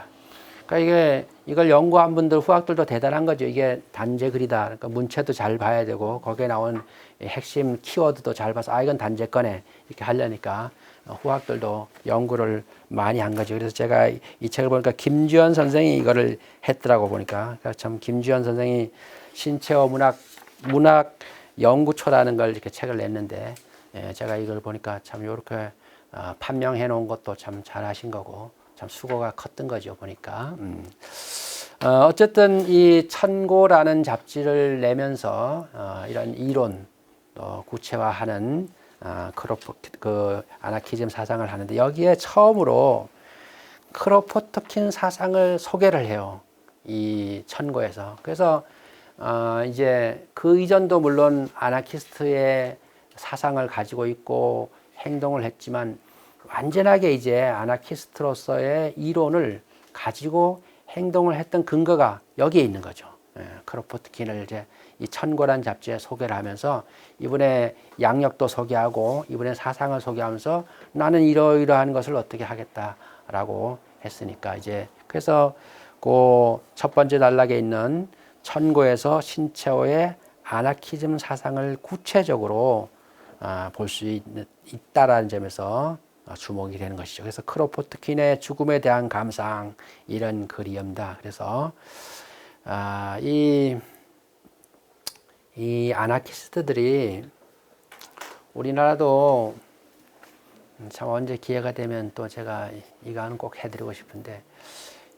그러니까 이걸 연구한 분들 후학들도 대단한 거죠. 이게 단제 글이다. 그러니까 문체도 잘 봐야 되고 거기에 나온 핵심 키워드도 잘 봐서 이건 단제 거네 이렇게 하려니까 후학들도 연구를 많이 한 거죠. 그래서 제가 이 책을 보니까 김주현 선생이 이거를 했더라고 보니까 그러니까 참 김주현 선생이 신체어 문학 연구초라는 걸 이렇게 책을 냈는데 제가 이걸 보니까 참 이렇게 판명해 놓은 것도 참 잘하신 거고 참 수고가 컸던 거죠 보니까. 어쨌든 이 천고라는 잡지를 내면서 이런 이론 또 구체화하는 그 아나키즘 사상을 하는데 여기에 처음으로 크로포트킨 사상을 소개를 해요. 이 천고에서. 그래서 이제 그 이전도 물론 아나키스트의 사상을 가지고 있고 행동을 했지만 완전하게 이제 아나키스트로서의 이론을 가지고 행동을 했던 근거가 여기에 있는 거죠. 크로포트킨을 이제 이 천고란 잡지에 소개를 하면서 이분의 양력도 소개하고 이분의 사상을 소개하면서 나는 이러이러한 것을 어떻게 하겠다라고 했으니까 이제 그래서 그 첫 번째 단락에 있는 천고에서 신채호의 아나키즘 사상을 구체적으로 볼 수 있다라는 점에서 주목이 되는 것이죠. 그래서 크로포트킨의 죽음에 대한 감상 이런 글이옵니다. 그래서 이 아나키스트들이 우리나라도 참 언제 기회가 되면 또 제가 이거는 꼭 해드리고 싶은데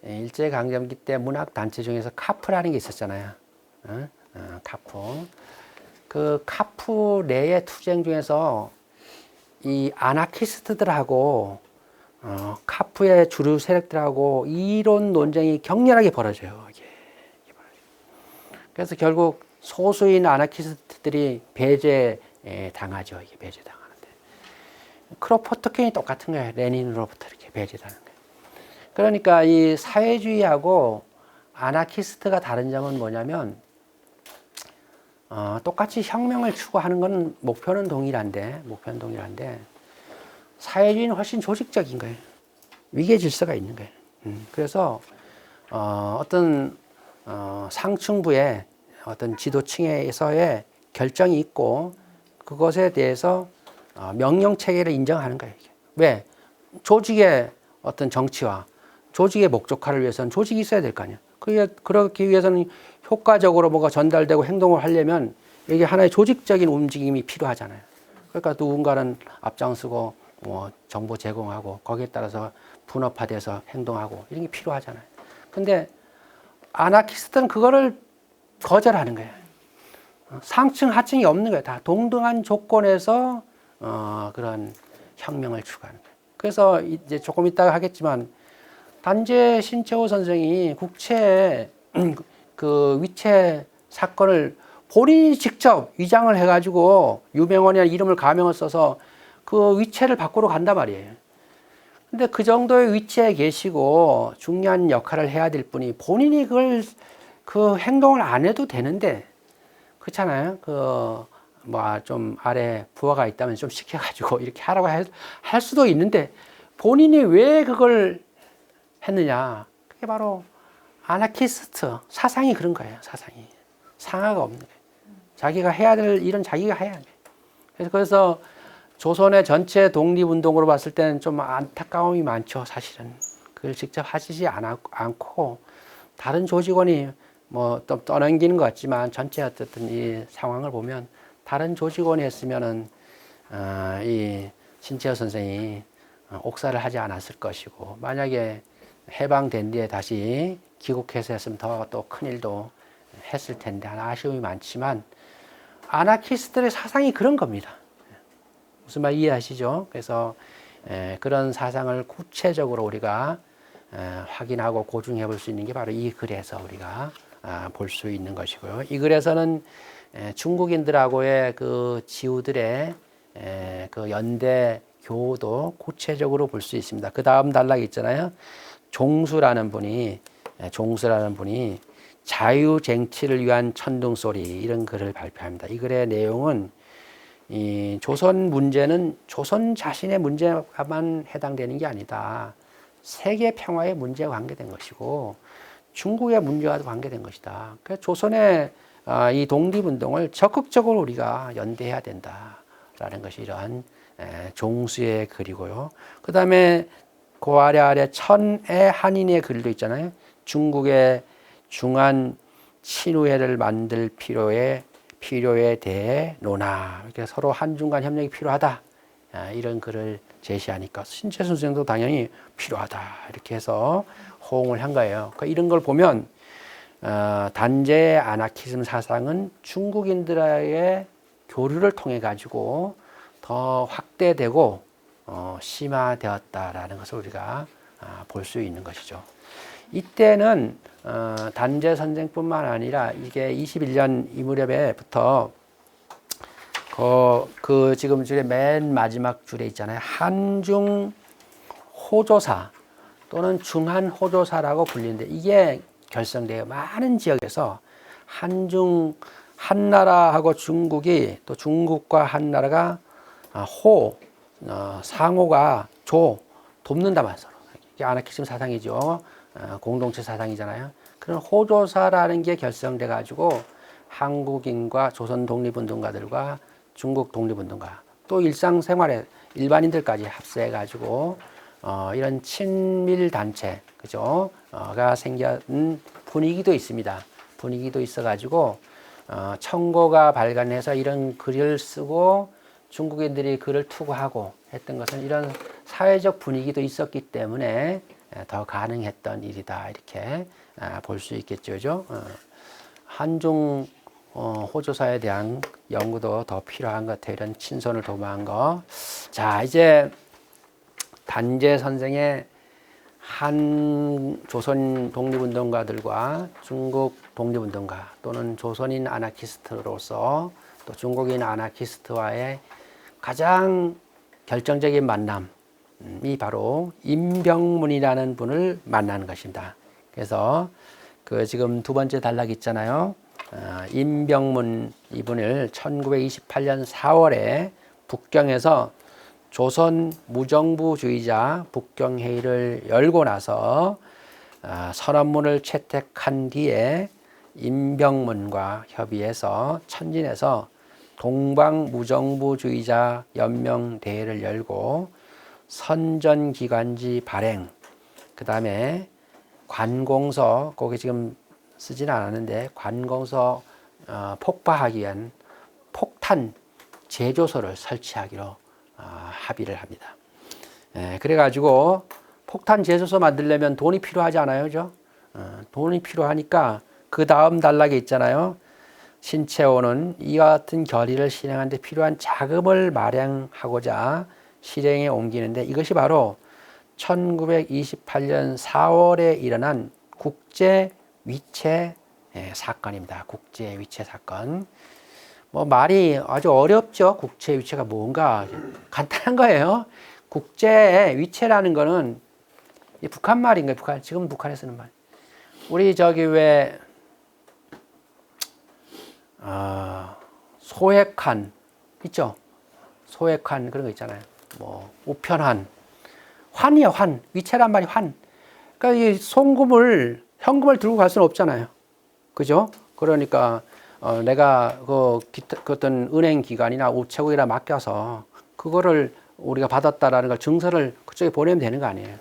일제강점기 때 문학단체 중에서 카프라는 게 있었잖아요. 카프. 그 카프 내의 투쟁 중에서 이 아나키스트들하고 카프의 주류 세력들하고 이론 논쟁이 격렬하게 벌어져요. 이게 그래서 결국 소수인 아나키스트들이 배제 당하죠. 이게 배제 당하는데 크로포트킨이 똑같은 거예요. 레닌으로부터 이렇게 배제당하는 거예요. 그러니까 이 사회주의하고 아나키스트가 다른 점은 뭐냐면 똑같이 혁명을 추구하는 건 목표는 동일한데 사회주의는 훨씬 조직적인 거예요. 위계 질서가 있는 거예요. 그래서 어떤 상층부의 어떤 지도층에서의 결정이 있고 그것에 대해서 명령 체계를 인정하는 거예요. 왜? 조직의 어떤 정치화, 조직의 목적화를 위해서는 조직이 있어야 될 거 아니야. 그렇기 위해서는 효과적으로 뭐가 전달되고 행동을 하려면 이게 하나의 조직적인 움직임이 필요하잖아요. 그러니까 누군가는 앞장서고 정보 제공하고 거기에 따라서 분업화돼서 행동하고 이런 게 필요하잖아요. 근데 아나키스트는 그거를 거절하는 거예요. 상층 하층이 없는 거예요. 다 동등한 조건에서 그런 혁명을 추구하는 거예요. 그래서 이제 조금 이따가 하겠지만 단재 신채호 선생이 국채 그 위체 사건을 본인이 직접 위장을 해가지고 유명원이라는 이름을 가명을 써서 그 위체를 바꾸러 간단 말이에요. 근데 그 정도의 위치에 계시고 중요한 역할을 해야 될 분이 본인이 그 행동을 안 해도 되는데 그렇잖아요. 좀 아래 부하가 있다면 좀 시켜가지고 이렇게 하라고 할 수도 있는데 본인이 왜 그걸 했느냐. 그게 바로 아나키스트 사상이 그런 거예요. 사상이 상하가 없는 거예요. 자기가 해야 될 일은 자기가 해야 돼요. 그래서 조선의 전체 독립운동으로 봤을 때는 좀 안타까움이 많죠. 사실은 그걸 직접 하시지 않고 다른 조직원이 또 떠넘기는 것 같지만 전체 어쨌든 이 상황을 보면 다른 조직원이 했으면은 이 신채호 선생이 옥사를 하지 않았을 것이고 만약에 해방된 뒤에 다시 귀국해서 했으면 더 또 큰일도 했을 텐데 아쉬움이 많지만 아나키스트의 사상이 그런 겁니다. 무슨 말 이해하시죠? 그래서 그런 사상을 구체적으로 우리가 확인하고 고증해 볼 수 있는 게 바로 이 글에서 우리가 볼 수 있는 것이고요. 이 글에서는 중국인들하고의 그 지우들의 그 연대 교도 구체적으로 볼 수 있습니다. 그 다음 단락 있잖아요. 종수라는 분이 자유쟁취를 위한 천둥소리 이런 글을 발표합니다. 이 글의 내용은 이 조선 문제는 조선 자신의 문제만 해당되는 게 아니다. 세계 평화의 문제와 관계된 것이고 중국의 문제와도 관계된 것이다. 그래서 조선의 이 독립운동을 적극적으로 우리가 연대해야 된다라는 것이 이러한 종수의 글이고요. 그 다음에 그 아래 천애 한인의 글도 있잖아요. 중국의 중한 친우회를 만들 필요에 대해 논하. 이렇게 서로 한중 간 협력이 필요하다. 이런 글을 제시하니까 신채순 선생도 당연히 필요하다. 이렇게 해서 호응을 한 거예요. 그러니까 이런 걸 보면 단재의 아나키즘 사상은 중국인들의 교류를 통해 가지고 더 확대되고 심화되었다라는 것을 우리가 볼 수 있는 것이죠. 이때는 단재 선생뿐만 아니라 이게 21년 이 무렵에부터 그 지금 줄에 맨 마지막 줄에 있잖아요. 한중 호조사 또는 중한 호조사라고 불리는데 이게 결성되어 많은 지역에서 한나라하고 중국이 또 중국과 한나라가 상호가 돕는다만 서로. 이게 아나키즘 사상이죠. 공동체 사상이잖아요. 그런 호조사라는 게 결성돼 가지고 한국인과 조선 독립운동가들과 중국 독립운동가 또 일상생활에 일반인들까지 합세해 가지고 이런 친밀 단체 그죠? 가 생긴 분위기도 있습니다. 분위기도 있어 가지고 청고가 발간해서 이런 글을 쓰고 중국인들이 글을 투고하고 했던 것은 이런 사회적 분위기도 있었기 때문에 더 가능했던 일이다 이렇게 볼 수 있겠죠. 그죠? 한중 호조사에 대한 연구도 더 필요한 것 같아요. 이런 친선을 도모한 거. 자, 이제 단재 선생의 한 조선 독립운동가들과 중국 독립운동가 또는 조선인 아나키스트로서 또 중국인 아나키스트와의 가장 결정적인 만남이 바로 임병문이라는 분을 만나는 것입니다. 그래서 그 지금 두 번째 단락 있잖아요. 임병문 이분을 1928년 4월에 북경에서 조선 무정부주의자 북경회의를 열고 나서 선언문을 채택한 뒤에 임병문과 협의해서 천진에서 동방무정부주의자 연명대회를 열고 선전기관지 발행 그 다음에 관공서 거기 지금 쓰지는 않았는데 관공서 폭파하기 위한 폭탄 제조소를 설치하기로 합의를 합니다. 그래가지고 폭탄 제조소 만들려면 돈이 필요하지 않아요, 그죠? 돈이 필요하니까 그 다음 단락에 있잖아요. 신채호는 이와 같은 결의를 실행하는 데 필요한 자금을 마련하고자 실행에 옮기는데 이것이 바로 1928년 4월에 일어난 국제 위체 사건입니다. 국제 위체 사건. 뭐 말이 아주 어렵죠. 국제 위체가 뭔가 간단한 거예요. 국제 위체라는 거는 북한 말인 거예요. 북한 지금 북한에 쓰는 말. 우리 저기 왜 소액환 있죠? 소액환 그런 거 있잖아요. 뭐 우편환, 환이야 환. 위체란 말이 환. 그러니까 이 송금을 현금을 들고 갈 수는 없잖아요. 그죠? 그러니까 내가 그 어떤 은행 기관이나 우체국이나 맡겨서 그거를 우리가 받았다라는 걸 증서를 그쪽에 보내면 되는 거 아니에요.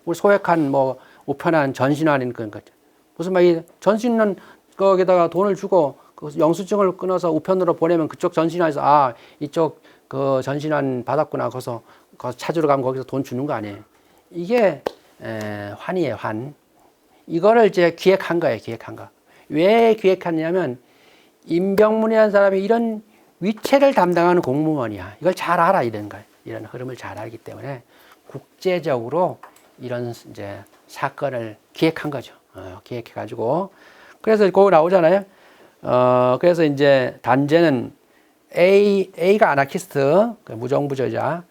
우리 소액한 뭐 우편한 전신환인 그런 거죠. 무슨 말이 전신은 거기다가 돈을 주고 그 영수증을 끊어서 우편으로 보내면 그쪽 전신환에서 이쪽 그 전신환 받았구나. 거기서 찾으러 가면 거기서 돈 주는 거 아니에요. 이게 환이에요, 환. 이거를 이제 기획한 거예요, 기획한 거. 왜 기획했냐면 임병문이라는 사람이 이런 위체를 담당하는 공무원이야. 이걸 잘 알아, 이런 걸. 이런 흐름을 잘 알기 때문에 국제적으로 이런 이제 사건을 기획한 거죠. 기획해가지고. 그래서 거기 나오잖아요. 그래서 이제 단재는 A가 아나키스트, 무정부주의자,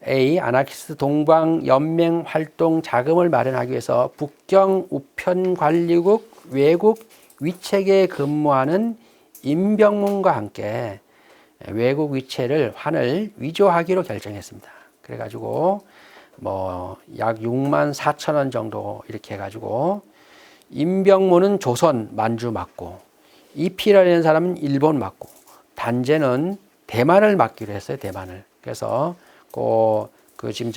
A, 아나키스트 동방 연맹 활동 자금을 마련하기 위해서 북경 우편관리국 외국 위체계에 근무하는 임병문과 함께 외국 위체를 환을 위조하기로 결정했습니다. 그래가지고 뭐 약 6만 4천 원 정도 이렇게 해가지고 임병문은 조선 만주 맡고 이필이라는 사람은 일본 맡고 단제는 대만을 맡기로 했어요. 대만을. 그래서 그 지금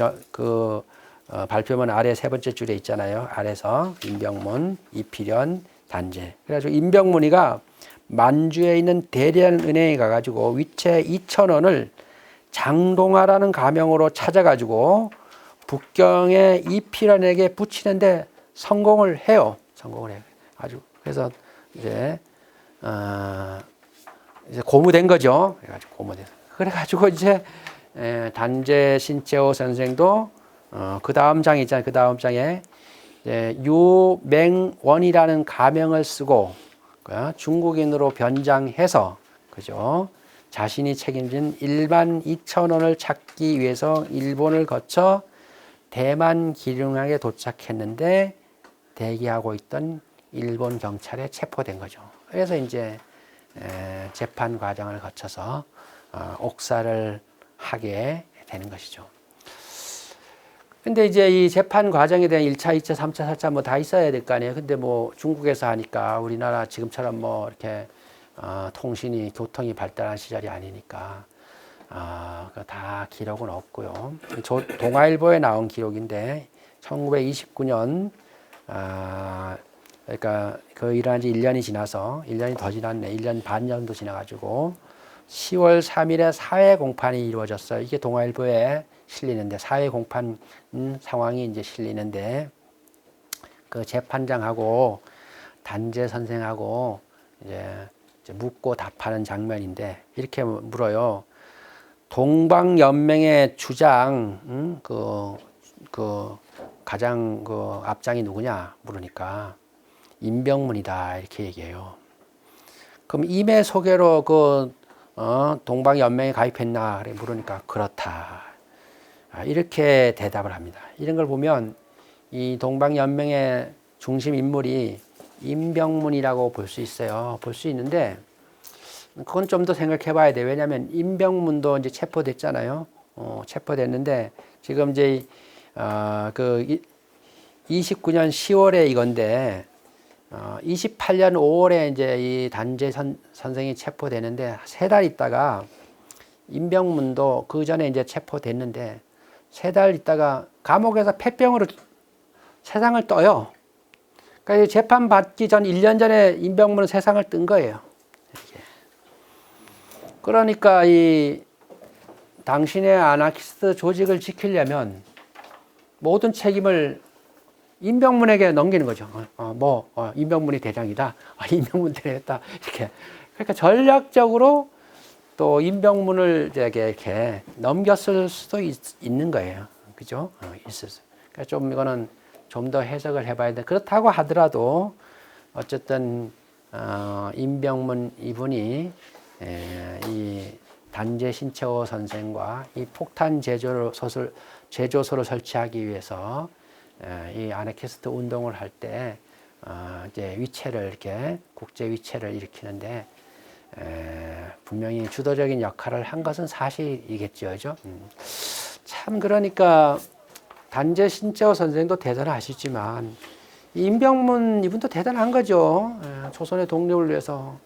발표문 아래 세 번째 줄에 있잖아요. 아래서 임병문, 이필연, 단제. 그래가지고 임병문이가 만주에 있는 대련은행에 가가지고 위채 2,000원을 장동하라는 가명으로 찾아가지고 북경의 이필연에게 붙이는데 성공을 해요. 성공을 해요. 아주 그래서 이제 이제 고무된 거죠. 그래가지고 이제 단제 신채호 선생도 그 다음 장 있잖아요. 그 다음 장에 유맹원이라는 가명을 쓰고 중국인으로 변장해서 그죠? 자신이 책임진 1만 2천 원을 찾기 위해서 일본을 거쳐 대만 기륭항에 도착했는데 대기하고 있던 일본 경찰에 체포된 거죠. 그래서 이제 재판 과정을 거쳐서 옥살을 하게 되는 것이죠. 근데 이제 이 재판 과정에 대한 1차, 2차, 3차, 4차 뭐 다 있어야 될 거 아니에요. 근데 뭐 중국에서 하니까 우리나라 지금처럼 뭐 이렇게 통신이, 교통이 발달한 시절이 아니니까 다 기록은 없고요. 동아일보에 나온 기록인데 1929년 그러니까 그 일어난 지 1년이 지나서 1년이 더 지났네. 1년 반 정도 지나가지고 10월 3일에 사회 공판이 이루어졌어요. 이게 동아일보에 실리는데 사회 공판 상황이 이제 실리는데 그 재판장하고 단제 선생하고 이제 묻고 답하는 장면인데 이렇게 물어요. 동방연맹의 주장 가장 앞장이 누구냐 물으니까 임병문이다 이렇게 얘기해요. 그럼 임의 소개로 동방연맹에 가입했나 물으니까 그렇다. 이렇게 대답을 합니다. 이런 걸 보면 이 동방연맹의 중심 인물이 임병문이라고 볼 수 있어요. 볼 수 있는데 그건 좀 더 생각해 봐야 돼요. 왜냐하면 임병문도 이제 체포됐잖아요. 체포됐는데 지금 이제 29년 10월에 이건데 28년 5월에 이제 이 단제 선생이 체포되는데 3달 있다가 임병문도 그 전에 이제 체포됐는데 3달 있다가 감옥에서 폐병으로 세상을 떠요. 그러니까 재판 받기 전 1년 전에 임병문은 세상을 뜬 거예요. 이렇게. 그러니까 이 당신의 아나키스트 조직을 지키려면 모든 책임을 임병문에게 넘기는 거죠. 임병문이 대장이다. 임병문 대장이다. 이렇게. 그러니까 전략적으로 또 임병문을 이렇게 넘겼을 수도 있는 거예요. 그죠? 있었어요. 그러니까 좀 이거는 좀 더 해석을 해봐야 돼. 그렇다고 하더라도 어쨌든 임병문 이분이 이 단제 신채호 선생과 이 폭탄 제조소를 설치하기 위해서 이 아나키스트 운동을 할 때 이제 위체를 이렇게 국제 위체를 일으키는데 분명히 주도적인 역할을 한 것은 사실이겠죠, 그죠? 참 그러니까 단제 신채호 선생도 대단하시지만 임병문 이분도 대단한 거죠. 조선의 독립을 위해서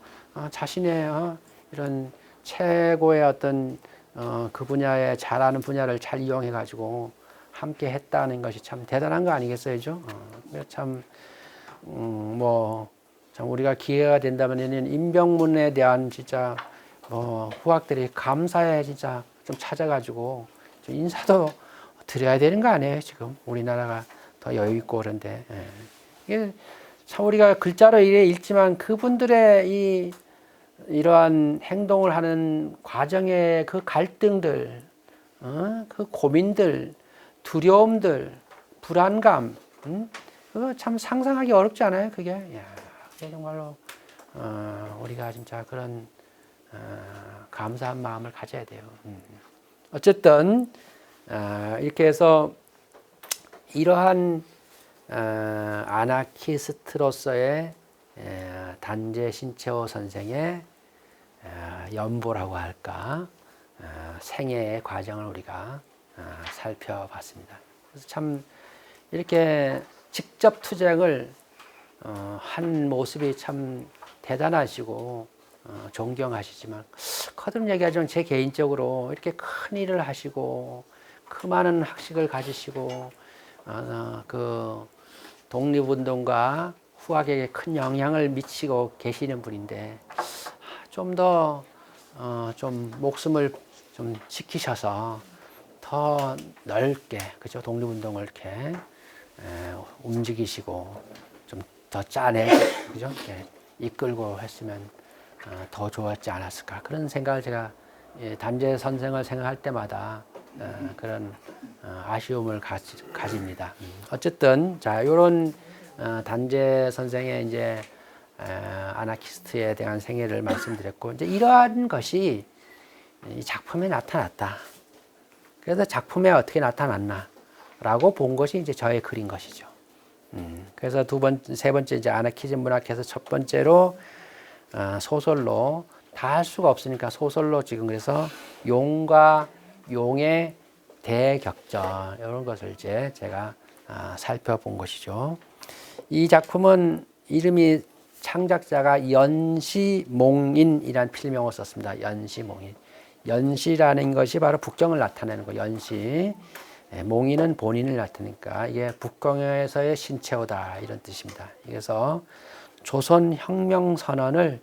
자신의 이런 최고의 어떤 그 분야에 잘하는 분야를 잘 이용해 가지고 함께 했다는 것이 참 대단한 거 아니겠어요, 그죠? 참 우리가 기회가 된다면 임병문에 대한 진짜 후학들이 감사에 진짜 좀 찾아가지고 좀 인사도 드려야 되는 거 아니에요, 지금 우리나라가 더 여유 있고 그런데 이게 참 우리가 글자로 이래 읽지만 그분들의 이러한 행동을 하는 과정의 그 갈등들, 그 고민들, 두려움들, 불안감, 그거 참 상상하기 어렵지 않아요, 그게? 그게 정말로 우리가 진짜 그런 감사한 마음을 가져야 돼요. 어쨌든 이렇게 해서 이러한 아나키스트로서의 단제 신채호 선생의 연보라고 할까 생애의 과정을 우리가 살펴봤습니다. 그래서 참 이렇게 직접 투쟁을 한 모습이 참 대단하시고 존경하시지만 거듭 얘기하지만 제 개인적으로 이렇게 큰 일을 하시고 그 많은 학식을 가지시고 그 독립운동가 후학에게 큰 영향을 미치고 계시는 분인데 좀 더 좀 목숨을 좀 지키셔서 더 넓게 그죠 독립운동을 이렇게 움직이시고 좀 더 짜내 그죠 이렇게 이끌고 했으면 더 좋았지 않았을까 그런 생각을 제가 단재 선생을 생각할 때마다 그런 아쉬움을 가집니다. 어쨌든 자 이런 단재 선생의 이제 아나키스트에 대한 생애를 말씀드렸고 이제 이러한 것이 이 작품에 나타났다. 그래서 작품에 어떻게 나타났나라고 본 것이 이제 저의 글인 것이죠. 그래서 세 번째 이제 아나키즘 문학에서 첫 번째로 소설로 다 할 수가 없으니까 소설로 지금 그래서 용과 용의 대격전 이런 것을 이제 제가 살펴본 것이죠. 이 작품은 이름이 창작자가 연시몽인이라는 필명을 썼습니다. 연시몽인. 연시라는 것이 바로 북경을 나타내는 거. 연시. 몽인은 본인을 나타내니까 이게 북경에서의 신체호다 이런 뜻입니다. 그래서 조선 혁명 선언을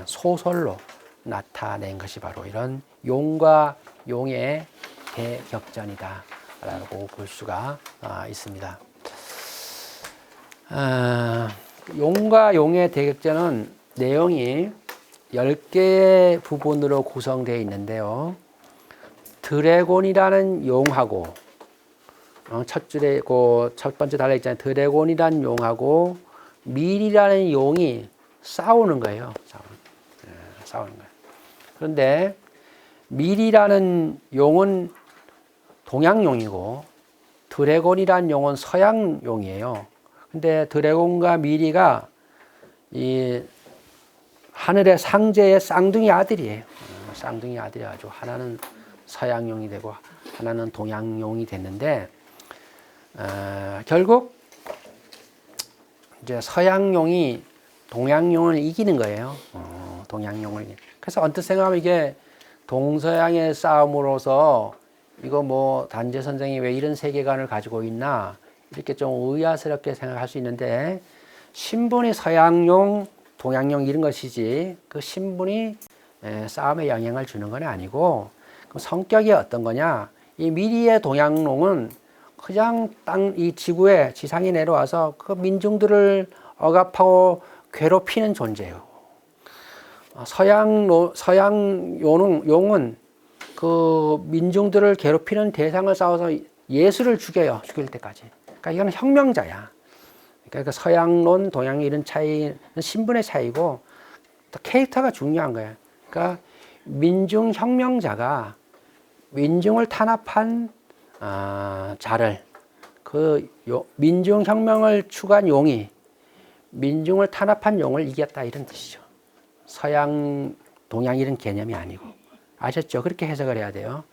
소설로 나타낸 것이 바로 이런 용과 용의 대격전이다라고 볼 수가 있습니다. 용과 용의 대격전은 내용이 10개의 부분으로 구성되어 있는데요. 드래곤이라는 용하고 첫 줄에 첫 번째 달려 있잖아요. 드래곤이라는 용하고 밀이라는 용이 싸우는 거예요. 싸우는 거예요. 그런데 밀이라는 용은 동양용이고 드래곤이라는 용은 서양용이에요. 근데 드래곤과 밀이가 이 하늘의 상제의 쌍둥이 아들이에요. 쌍둥이 아들이어가지고 하나는 서양용이 되고 하나는 동양용이 됐는데 결국 이제 서양용이 동양용을 이기는 거예요. 동양용을. 그래서 언뜻 생각하면 이게 동서양의 싸움으로서 이거 뭐 단재 선생이 왜 이런 세계관을 가지고 있나 이렇게 좀 의아스럽게 생각할 수 있는데 신분이 서양용, 동양용 이런 것이지 그 신분이 싸움에 영향을 주는 건 아니고 성격이 어떤 거냐 이 미리의 동양용은 그냥 이 지구에 지상에 내려와서 그 민중들을 억압하고 괴롭히는 존재예요. 서양용은 그 민중들을 괴롭히는 대상을 쌓아서 예수를 죽여요. 죽일 때까지. 그러니까 이건 혁명자야. 그러니까 서양론, 동양 이런 차이는 신분의 차이고 또 캐릭터가 중요한 거예요. 그러니까 민중 혁명자가 민중을 탄압한 자를 민중 혁명을 추구한 용이 민중을 탄압한 용을 이겼다 이런 뜻이죠. 서양, 동양 이런 개념이 아니고 아셨죠? 그렇게 해석을 해야 돼요.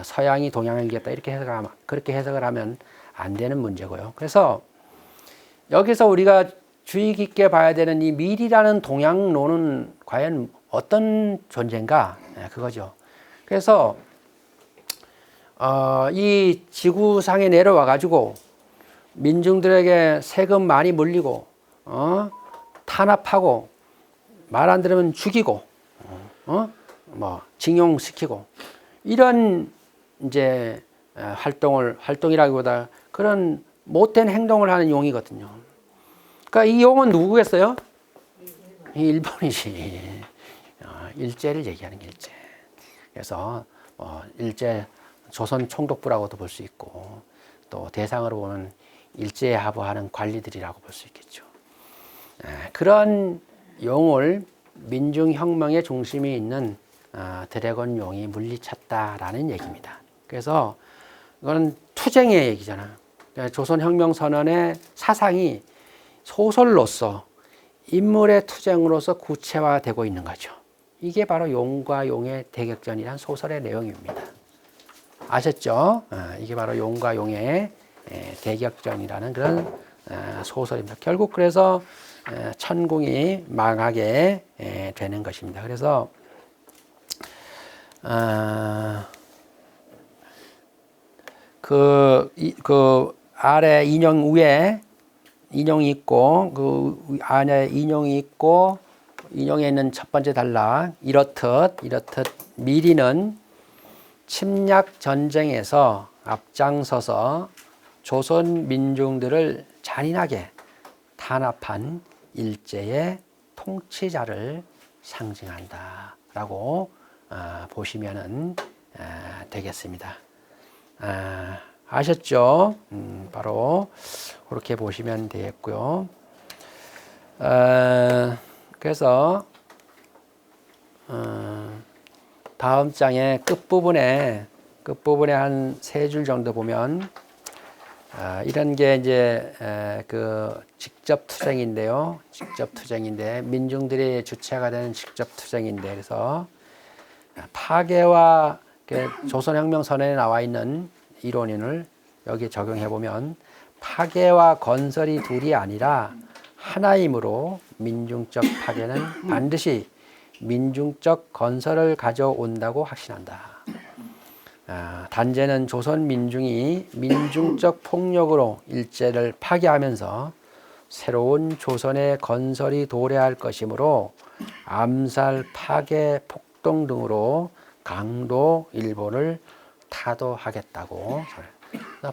서양이 동양을 이겼다 그렇게 해석을 하면 안 되는 문제고요. 그래서 여기서 우리가 주의 깊게 봐야 되는 이 밀이라는 동양론은 과연 어떤 존재인가? 그거죠. 그래서 이 지구상에 내려와 가지고 민중들에게 세금 많이 물리고 탄압하고 말 안 들으면 죽이고 뭐 징용시키고 이런 이제 활동이라기보다 그런 못된 행동을 하는 용이거든요. 그러니까 이 용은 누구겠어요? 일본이지. 일제를 얘기하는 게 일제. 그래서 일제 조선 총독부라고도 볼 수 있고 또 대상으로 보면 일제에 하부하는 관리들이라고 볼 수 있겠죠. 그런 용을 민중혁명의 중심이 있는 드래곤 용이 물리쳤다라는 얘기입니다. 그래서 이거는 투쟁의 얘기잖아요. 그러니까 조선혁명선언의 사상이 소설로서 인물의 투쟁으로서 구체화되고 있는 거죠. 이게 바로 용과 용의 대격전이란 소설의 내용입니다. 아셨죠? 이게 바로 용과 용의 대격전이라는 그런 소설입니다. 결국 그래서 천궁이 망하게 되는 것입니다. 그래서 그 아래 인용 위에 인용이 있고 그 안에 인용이 있고 인용에 있는 첫 번째 단락 이렇듯 미리는 침략 전쟁에서 앞장서서 조선 민중들을 잔인하게 탄압한 일제의 통치자를 상징한다라고 보시면은 되겠습니다. 아셨죠? 바로 그렇게 보시면 되겠고요. 그래서 다음 장의 끝부분에 한 세 줄 정도 보면 이런 게 이제 그 직접 투쟁인데요. 직접 투쟁인데 민중들이 주체가 되는 직접 투쟁인데 그래서 파괴와 조선혁명 선언에 나와 있는 이론을 여기 적용해 보면 파괴와 건설이 둘이 아니라 하나이므로 민중적 파괴는 반드시 민중적 건설을 가져온다고 확신한다. 단제는 조선 민중이 민중적 폭력으로 일제를 파괴하면서 새로운 조선의 건설이 도래할 것이므로 암살, 파괴, 폭동 등으로 강도 일본을 타도하겠다고.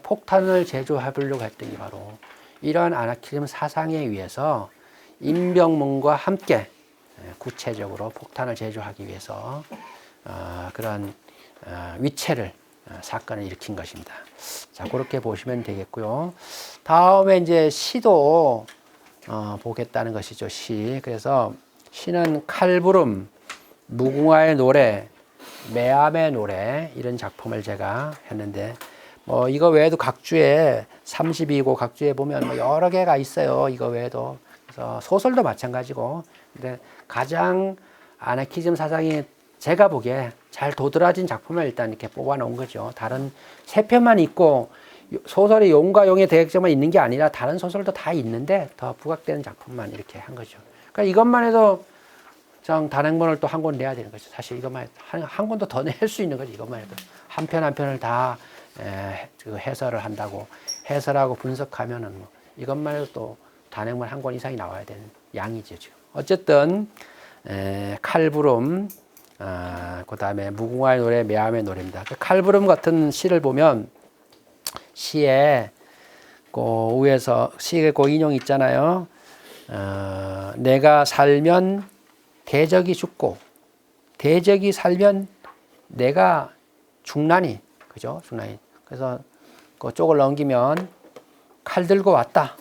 폭탄을 제조해보려고 했던 게 바로 이러한 아나키즘 사상에 의해서 임병문과 함께 구체적으로 폭탄을 제조하기 위해서 그런 위체를 사건을 일으킨 것입니다. 자, 그렇게 보시면 되겠고요. 다음에 이제 시도 보겠다는 것이죠. 시. 그래서 시는 칼부름, 무궁화의 노래, 매암의 노래 이런 작품을 제가 했는데 뭐 이거 외에도 각주에 32고 각주에 보면 뭐 여러 개가 있어요. 이거 외에도. 그래서 소설도 마찬가지고. 근데 가장 아나키즘 사상이 제가 보기에 잘 도드라진 작품을 일단 이렇게 뽑아 놓은 거죠. 다른 세 편만 있고 소설이 용과 용의 대격점만 있는 게 아니라 다른 소설도 다 있는데 더 부각되는 작품만 이렇게 한 거죠. 그러니까 이것만 해도 정 단행본을 또 한 권 내야 되는 거죠. 사실 이것만 해도 한 권도 더 낼 수 있는 거죠. 이것만 해도 한 편 한 편을 다 해설을 한다고 해설하고 분석하면은 뭐 이것만 해도 또 단행본 한 권 이상이 나와야 되는 양이죠. 지금. 어쨌든 칼부름, 그 다음에 무궁화의 노래, 매암의 노래입니다. 칼부름 같은 시를 보면 시에 그 위에서 시에 그 인용 있잖아요. 내가 살면 대적이 죽고 대적이 살면 내가 죽나니, 그죠? 죽나니. 그래서 그 쪽을 넘기면 칼 들고 왔다.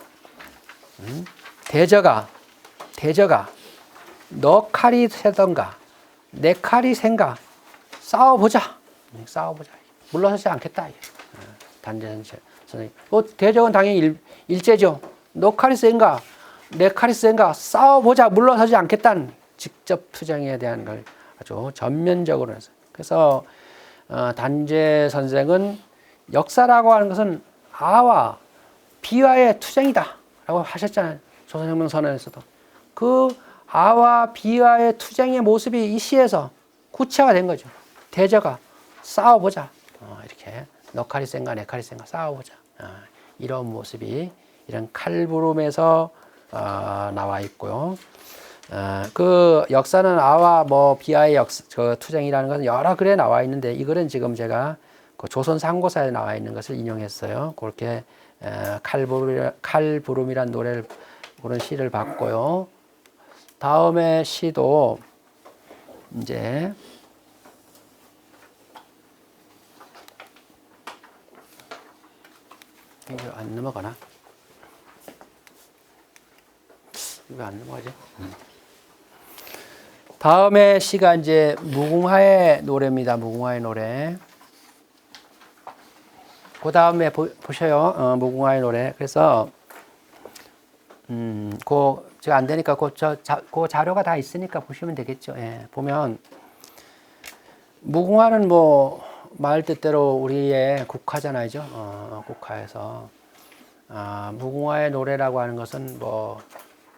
대적아, 너 칼이 세던가 내 칼이 센가 싸워보자. 물러서지 않겠다. 단전 선생님. 대적은 당연히 일제죠. 너 칼이 센가 내 칼이 센가 싸워보자. 물러서지 않겠다는 직접 투쟁에 대한 걸 아주 전면적으로 해서. 그래서 단재 선생은 역사라고 하는 것은 아와 비와의 투쟁이다 라고 하셨잖아요. 조선혁명 선언에서도. 그 아와 비와의 투쟁의 모습이 이 시에서 구체화 된 거죠. 대저가 싸워보자. 이렇게 너 칼이 센가 내 칼이 센가 싸워보자. 이런 모습이 이런 칼부름에서 나와 있고요. 그 역사는 아와 뭐 비와의 그 투쟁이라는 것은 여러 글에 나와 있는데 이 글은 지금 제가 그 조선 상고사에 나와 있는 것을 인용했어요. 그렇게 칼부름이란 노래를 그런 시를 봤고요. 다음에 시도 이제 이거 안 넘어가나? 이거 안 넘어가지? 다음에 시가 이제 무궁화의 노래입니다. 무궁화의 노래. 그 다음에 보셔요. 무궁화의 노래. 그래서 제가 안 되니까 그 자료가 다 있으니까 보시면 되겠죠. 예, 보면 무궁화는 뭐 말 뜻대로 우리의 국화잖아요. 국화에서 무궁화의 노래라고 하는 것은 뭐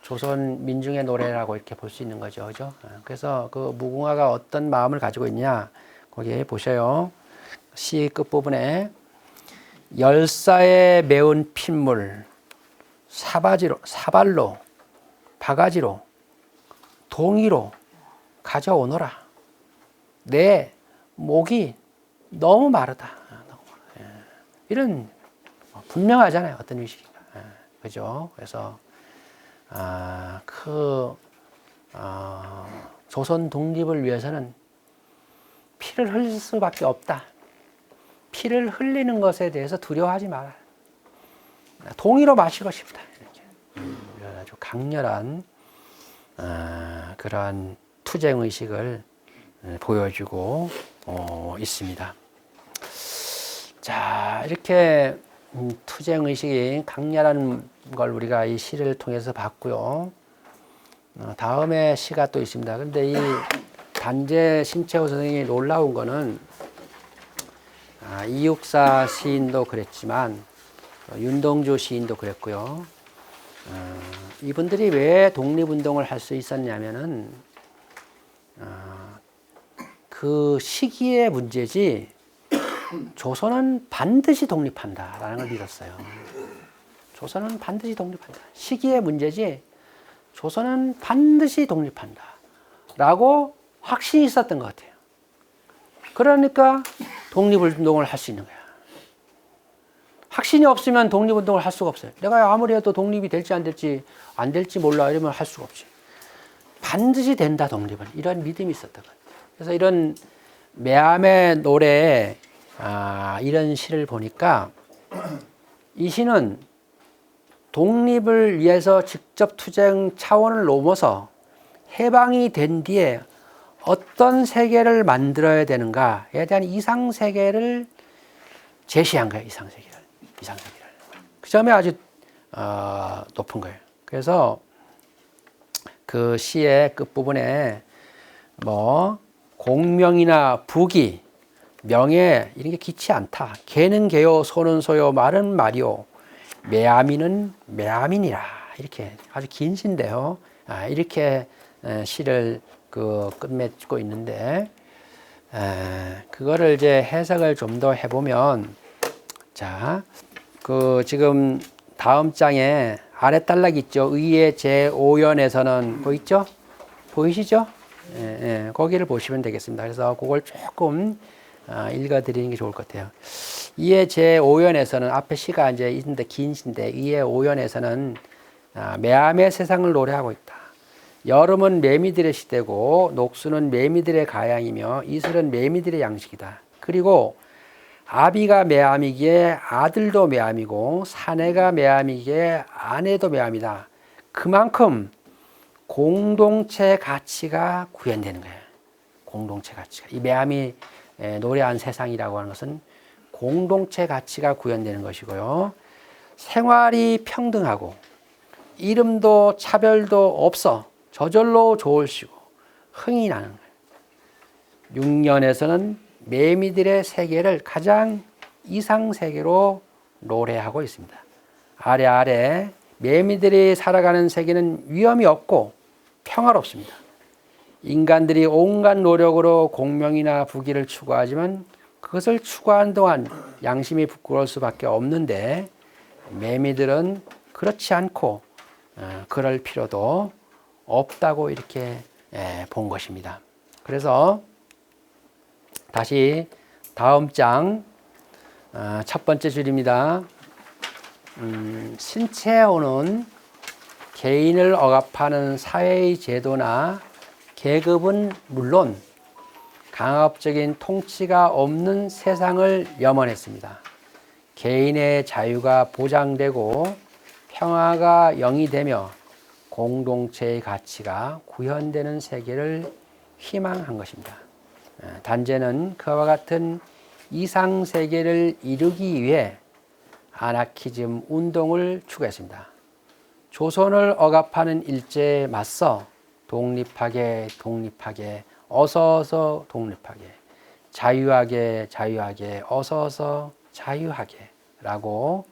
조선 민중의 노래라고 이렇게 볼 수 있는 거죠. 그죠? 그래서 그 무궁화가 어떤 마음을 가지고 있냐, 거기에 보셔요. 시 끝부분에 열사에 매운 핏물, 사발로, 바가지로, 동이로 가져오너라. 내 목이 너무 마르다. 이런 분명하잖아요. 어떤 의식인가. 그죠? 그래서 조선 독립을 위해서는 피를 흘릴 수밖에 없다. 피를 흘리는 것에 대해서 두려워하지 마라. 동의로 마시고 싶다. 이렇게 아주 강렬한 그러한 투쟁 의식을 보여주고 있습니다. 자, 이렇게 투쟁 의식이 강렬한 걸 우리가 이 시를 통해서 봤고요. 다음에 시가 또 있습니다. 근데 이 단재 신채호 선생님이 놀라운 거는 이육사 시인도 그랬지만 윤동주 시인도 그랬고요. 이분들이 왜 독립운동을 할 수 있었냐면은 그 시기의 문제지 조선은 반드시 독립한다라는 걸 믿었어요. 조선은 반드시 독립한다. 시기의 문제지 조선은 반드시 독립한다. 라고 확신이 있었던 것 같아요. 그러니까 독립운동을 할 수 있는 거야. 확신이 없으면 독립운동을 할 수가 없어요. 내가 아무리 해도 독립이 될지 안 될지 몰라 이러면 할 수가 없지. 반드시 된다, 독립은. 이런 믿음이 있었던 거예요. 그래서 이런 매암의 노래에 이런 시를 보니까 이 시는 독립을 위해서 직접 투쟁 차원을 넘어서 해방이 된 뒤에 어떤 세계를 만들어야 되는가에 대한 이상세계를 제시한 거예요. 이상세계를. 그 점이 아주 높은 거예요. 그래서 그 시의 끝부분에 뭐 공명이나 부귀, 명예 이런 게 기치 않다. 개는 개요, 소는 소요, 말은 말이요. 매아민은 매아민이라. 이렇게 아주 긴 시인데요. 이렇게 시를 끝맺고 있는데 그거를 이제 해석을 좀 더 해보면 자, 지금 다음 장에 아래 단락 있죠. 의의 제5연에서는 보이죠? 보이시죠? 거기를 보시면 되겠습니다. 그래서 그걸 조금 읽어드리는 게 좋을 것 같아요. 의의 제5연에서는 앞에 시가 이제 있는데 긴 시인데 의의 5연에서는 매암의 세상을 노래하고 있다. 여름은 매미들의 시대고 녹수는 매미들의 가양이며 이슬은 매미들의 양식이다. 그리고 아비가 매암이기에 아들도 매암이고 사내가 매암이기에 아내도 매암이다. 그만큼 공동체 가치가 구현되는 거예요. 공동체 가치가. 이 매암이 노래한 세상이라고 하는 것은 공동체 가치가 구현되는 것이고요. 생활이 평등하고 이름도 차별도 없어 저절로 좋을시고 흥이 나는 거예요. 6년에서는 매미들의 세계를 가장 이상 세계로 노래하고 있습니다. 아래 매미들이 살아가는 세계는 위험이 없고 평화롭습니다. 인간들이 온갖 노력으로 공명이나 부귀를 추구하지만 그것을 추구하는 동안 양심이 부끄러울 수밖에 없는데 매미들은 그렇지 않고 그럴 필요도 없다고 이렇게 본 것입니다. 그래서 다시 다음 장 첫 번째 줄입니다. 신채호는 개인을 억압하는 사회의 제도나 계급은 물론 강압적인 통치가 없는 세상을 염원했습니다. 개인의 자유가 보장되고 평화가 영위되며 공동체의 가치가 구현되는 세계를 희망한 것입니다. 단재는 그와 같은 이상 세계를 이루기 위해 아나키즘 운동을 추구했습니다. 조선을 억압하는 일제에 맞서 독립하게 어서 독립하게 자유하게 어서 자유하게 라고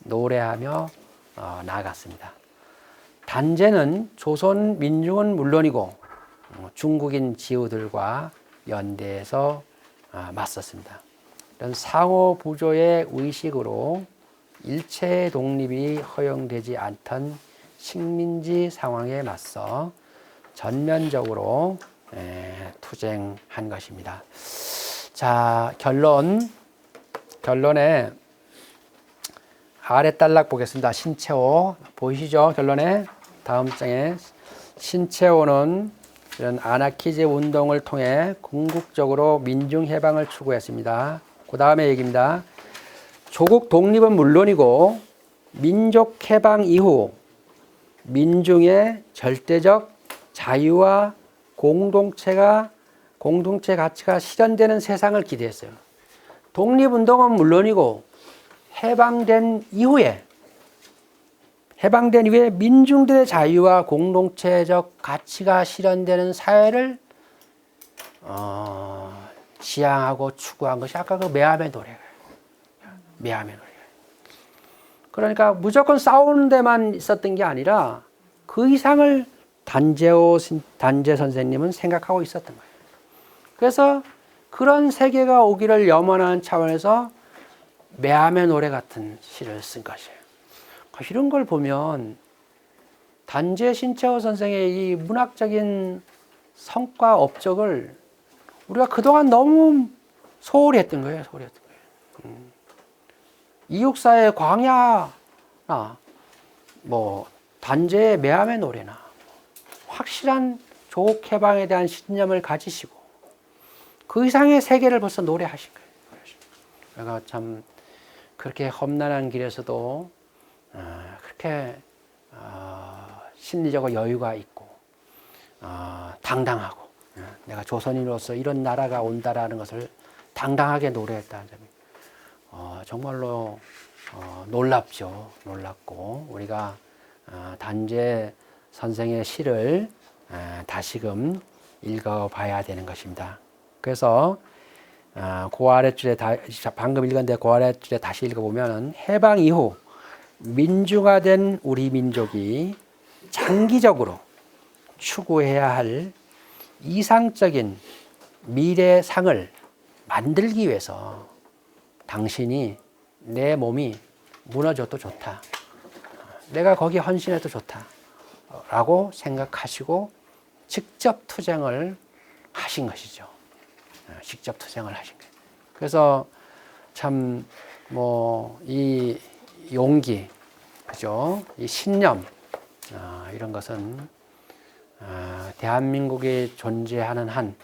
노래하며 나아갔습니다. 단제는 조선 민중은 물론이고 중국인 지우들과 연대해서 맞섰습니다. 이런 상호 부조의 의식으로 일체 독립이 허용되지 않던 식민지 상황에 맞서 전면적으로 투쟁한 것입니다. 자, 결론에 아래 단락 보겠습니다. 신채호 보이시죠? 결론에 다음 장에 신채호는 이런 아나키즈 운동을 통해 궁극적으로 민중 해방을 추구했습니다. 그 다음에 얘기입니다. 조국 독립은 물론이고 민족 해방 이후 민중의 절대적 자유와 공동체 가치가 실현되는 세상을 기대했어요. 독립운동은 물론이고 해방된 이후에 민중들의 자유와 공동체적 가치가 실현되는 사회를 지향하고 추구한 것이 아까 그 매함의 노래예요. 매함의 노래. 그러니까 무조건 싸우는 데만 있었던 게 아니라 그 이상을 단제 선생님은 생각하고 있었던 거예요. 그래서 그런 세계가 오기를 염원하는 차원에서 매함의 노래 같은 시를 쓴 것이에요. 이런 걸 보면 단제 신채호 선생의 이 문학적인 성과 업적을 우리가 그동안 너무 소홀히 했던 거예요. 이육사의 광야나 단제의 매함의 노래나 확실한 조국 해방에 대한 신념을 가지시고 그 이상의 세계를 벌써 노래하신 거예요. 그러니까 참 그렇게 험난한 길에서도 그렇게 심리적으로 여유가 있고 당당하고 내가 조선인으로서 이런 나라가 온다라는 것을 당당하게 노래했다는 점이 정말로 놀랍죠. 놀랍고 우리가 단제 선생의 시를 다시금 읽어봐야 되는 것입니다. 그래서 그 아랫줄에 방금 읽었는데 그 아랫줄에 다시 읽어보면 해방 이후 민주화된 우리 민족이 장기적으로 추구해야 할 이상적인 미래상을 만들기 위해서 당신이 내 몸이 무너져도 좋다. 내가 거기에 헌신해도 좋다. 라고 생각하시고 직접 투쟁을 하신 것이죠. 직접 투쟁을 하신 거예요. 그래서 참 이 용기, 그죠? 이 신념 이런 것은 대한민국이 존재하는 한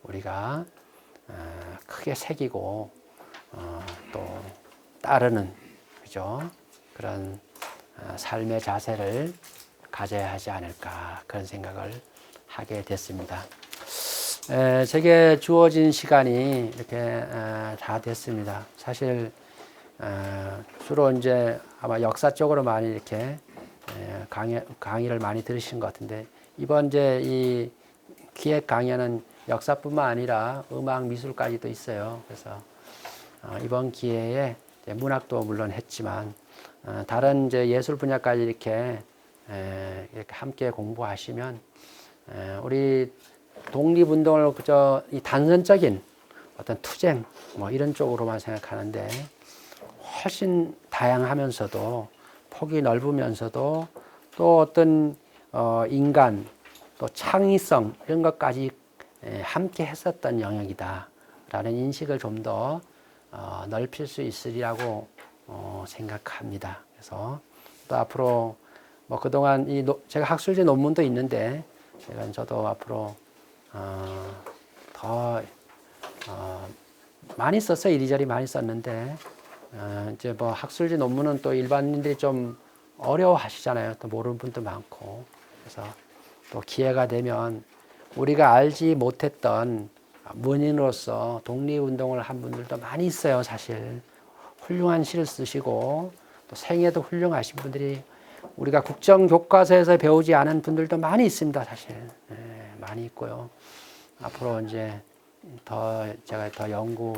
우리가 크게 새기고 또 따르는, 그죠? 그런 삶의 자세를 가져야 하지 않을까 그런 생각을 하게 됐습니다. 제게 주어진 시간이 이렇게 다 됐습니다. 사실 주로 이제 아마 역사 쪽으로 많이 이렇게 강의를 많이 들으신 것 같은데 이번 이제 이 기획 강연은 역사뿐만 아니라 음악 미술까지도 있어요. 그래서 이번 기회에 문학도 물론 했지만 다른 이제 예술 분야까지 이렇게 함께 공부하시면 우리 독립운동을 그저 이 단선적인 어떤 투쟁 이런 쪽으로만 생각하는데 훨씬 다양하면서도 폭이 넓으면서도 또 어떤 인간 또 창의성 이런 것까지 함께 했었던 영역이다라는 인식을 좀 더 넓힐 수 있으리라고 생각합니다. 그래서 또 앞으로 그동안 제가 학술지 논문도 있는데 저도 앞으로 더 많이 썼어요. 이리저리 많이 썼는데 이제 학술지 논문은 또 일반인들이 좀 어려워하시잖아요. 또 모르는 분도 많고 그래서 또 기회가 되면 우리가 알지 못했던 문인으로서 독립운동을 한 분들도 많이 있어요. 사실 훌륭한 시를 쓰시고 또 생애도 훌륭하신 분들이 우리가 국정교과서에서 배우지 않은 분들도 많이 있습니다. 사실 많이 있고요. 앞으로 이제 제가 더 연구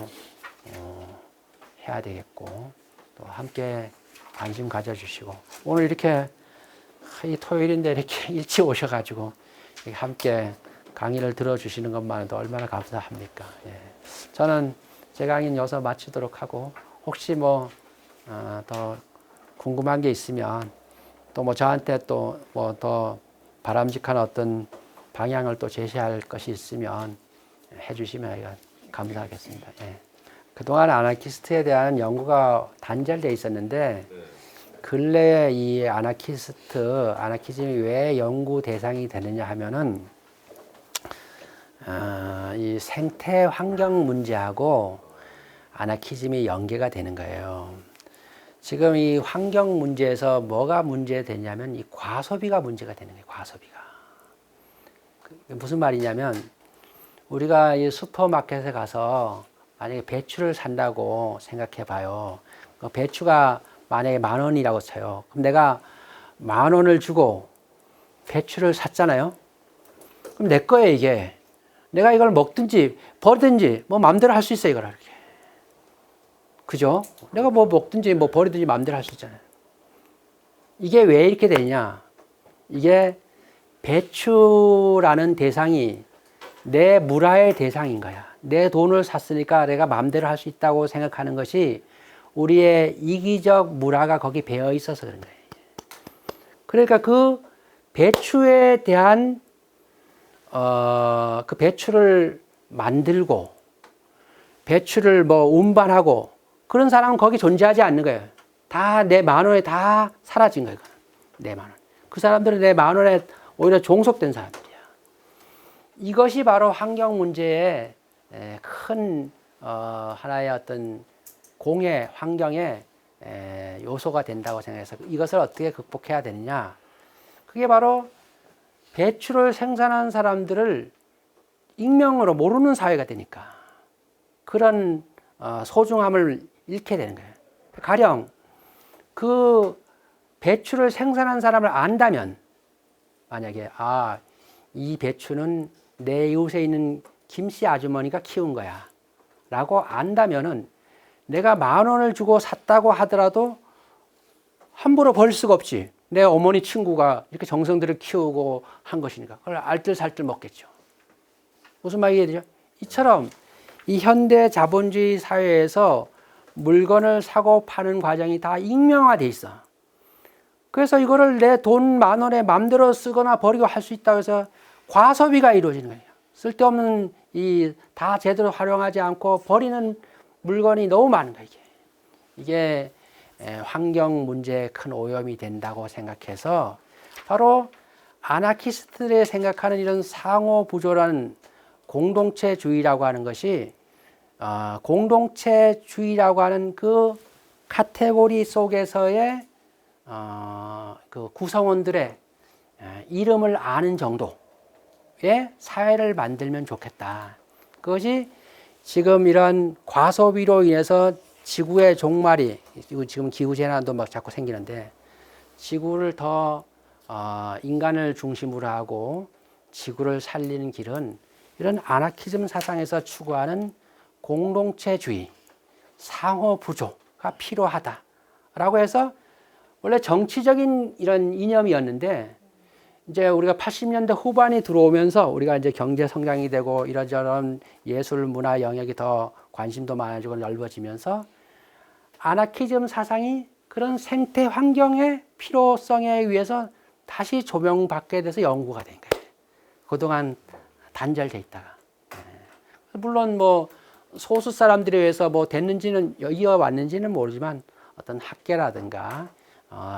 해야 되겠고 또 함께 관심 가져주시고 오늘 이렇게 이 토요일인데 이렇게 일찍 오셔가지고 함께 강의를 들어주시는 것만으로도 얼마나 감사합니까? 예. 저는 제 강의는 여기서 마치도록 하고 혹시 뭐 더 궁금한 게 있으면 또 뭐 저한테 또 뭐 더 바람직한 어떤 방향을 또 제시할 것이 있으면 해주시면 감사하겠습니다. 예. 그동안 아나키스트에 대한 연구가 단절되어 있었는데 근래에 이 아나키즘이 왜 연구 대상이 되느냐 하면은 이 생태 환경 문제하고 아나키즘이 연계가 되는 거예요. 지금 이 환경 문제에서 뭐가 문제되냐면 이 과소비가 문제가 되는 거예요. 과소비가. 무슨 말이냐면 우리가 이 슈퍼마켓에 가서 만약에 배추를 산다고 생각해 봐요. 그 배추가 만약에 10,000원이라고 쳐요. 그럼 내가 10,000원을 주고 배추를 샀잖아요. 그럼 내 거예요, 이게. 내가 이걸 먹든지 버리든지 뭐 마음대로 할 수 있어요, 이걸 이렇게. 그죠? 내가 뭐 먹든지 뭐 버리든지 마음대로 할 수 있잖아요. 이게 왜 이렇게 되냐? 이게 배추라는 대상이 내 물화의 대상인 거야. 내 돈을 샀으니까 내가 마음대로 할 수 있다고 생각하는 것이 우리의 이기적 물화가 거기 배어 있어서 그런 거예요. 그러니까 그 배추에 대한 그 배추를 만들고 배추를 뭐 운반하고 그런 사람은 거기 존재하지 않는 거예요. 다 내 10,000원에 다 사라진 거예요. 내 10,000원. 그 사람들은 내 10,000원에 오히려 종속된 사람들이야. 이것이 바로 환경 문제의 큰 하나의 어떤 공해 환경의 요소가 된다고 생각해서 이것을 어떻게 극복해야 되느냐. 그게 바로 배추를 생산한 사람들을 익명으로 모르는 사회가 되니까 그런 소중함을 잃게 되는 거예요. 가령 그 배추를 생산한 사람을 안다면 만약에 이 배추는 내 이웃에 있는 김씨 아주머니가 키운 거야 라고 안다면은 내가 10,000원을 주고 샀다고 하더라도 함부로 버릴 수가 없지. 내 어머니 친구가 이렇게 정성들을 키우고 한 것이니까 그걸 알뜰살뜰 먹겠죠. 무슨 말이 되죠? 이처럼 이 현대 자본주의 사회에서 물건을 사고 파는 과정이 다 익명화돼 있어. 그래서 이거를 내 돈 10,000원에 마음대로 쓰거나 버리고 할 수 있다고 해서 과소비가 이루어지는 거예요. 쓸데없는 다 제대로 활용하지 않고 버리는 물건이 너무 많은 거예요. 이게 환경 문제에 큰 오염이 된다고 생각해서 바로 아나키스트들이 생각하는 이런 상호부조라는 공동체주의라고 하는 것이 공동체주의라고 하는 그 카테고리 속에서의 그 구성원들의 이름을 아는 정도의 사회를 만들면 좋겠다. 그것이 지금 이런 과소비로 인해서 지구의 종말이 지금 기후재난도 막 자꾸 생기는데 지구를 더 인간을 중심으로 하고 지구를 살리는 길은 이런 아나키즘 사상에서 추구하는 공동체주의, 상호부조가 필요하다라고 해서 원래 정치적인 이런 이념이었는데 이제 우리가 80년대 후반이 들어오면서 우리가 이제 경제 성장이 되고 이러저런 예술 문화 영역이 더 관심도 많아지고 넓어지면서 아나키즘 사상이 그런 생태 환경의 필요성에 의해서 다시 조명받게 돼서 연구가 된 거예요. 그동안 단절돼 있다가. 물론 뭐 소수 사람들에 의해서 뭐 됐는지는 이어왔는지는 모르지만 어떤 학계라든가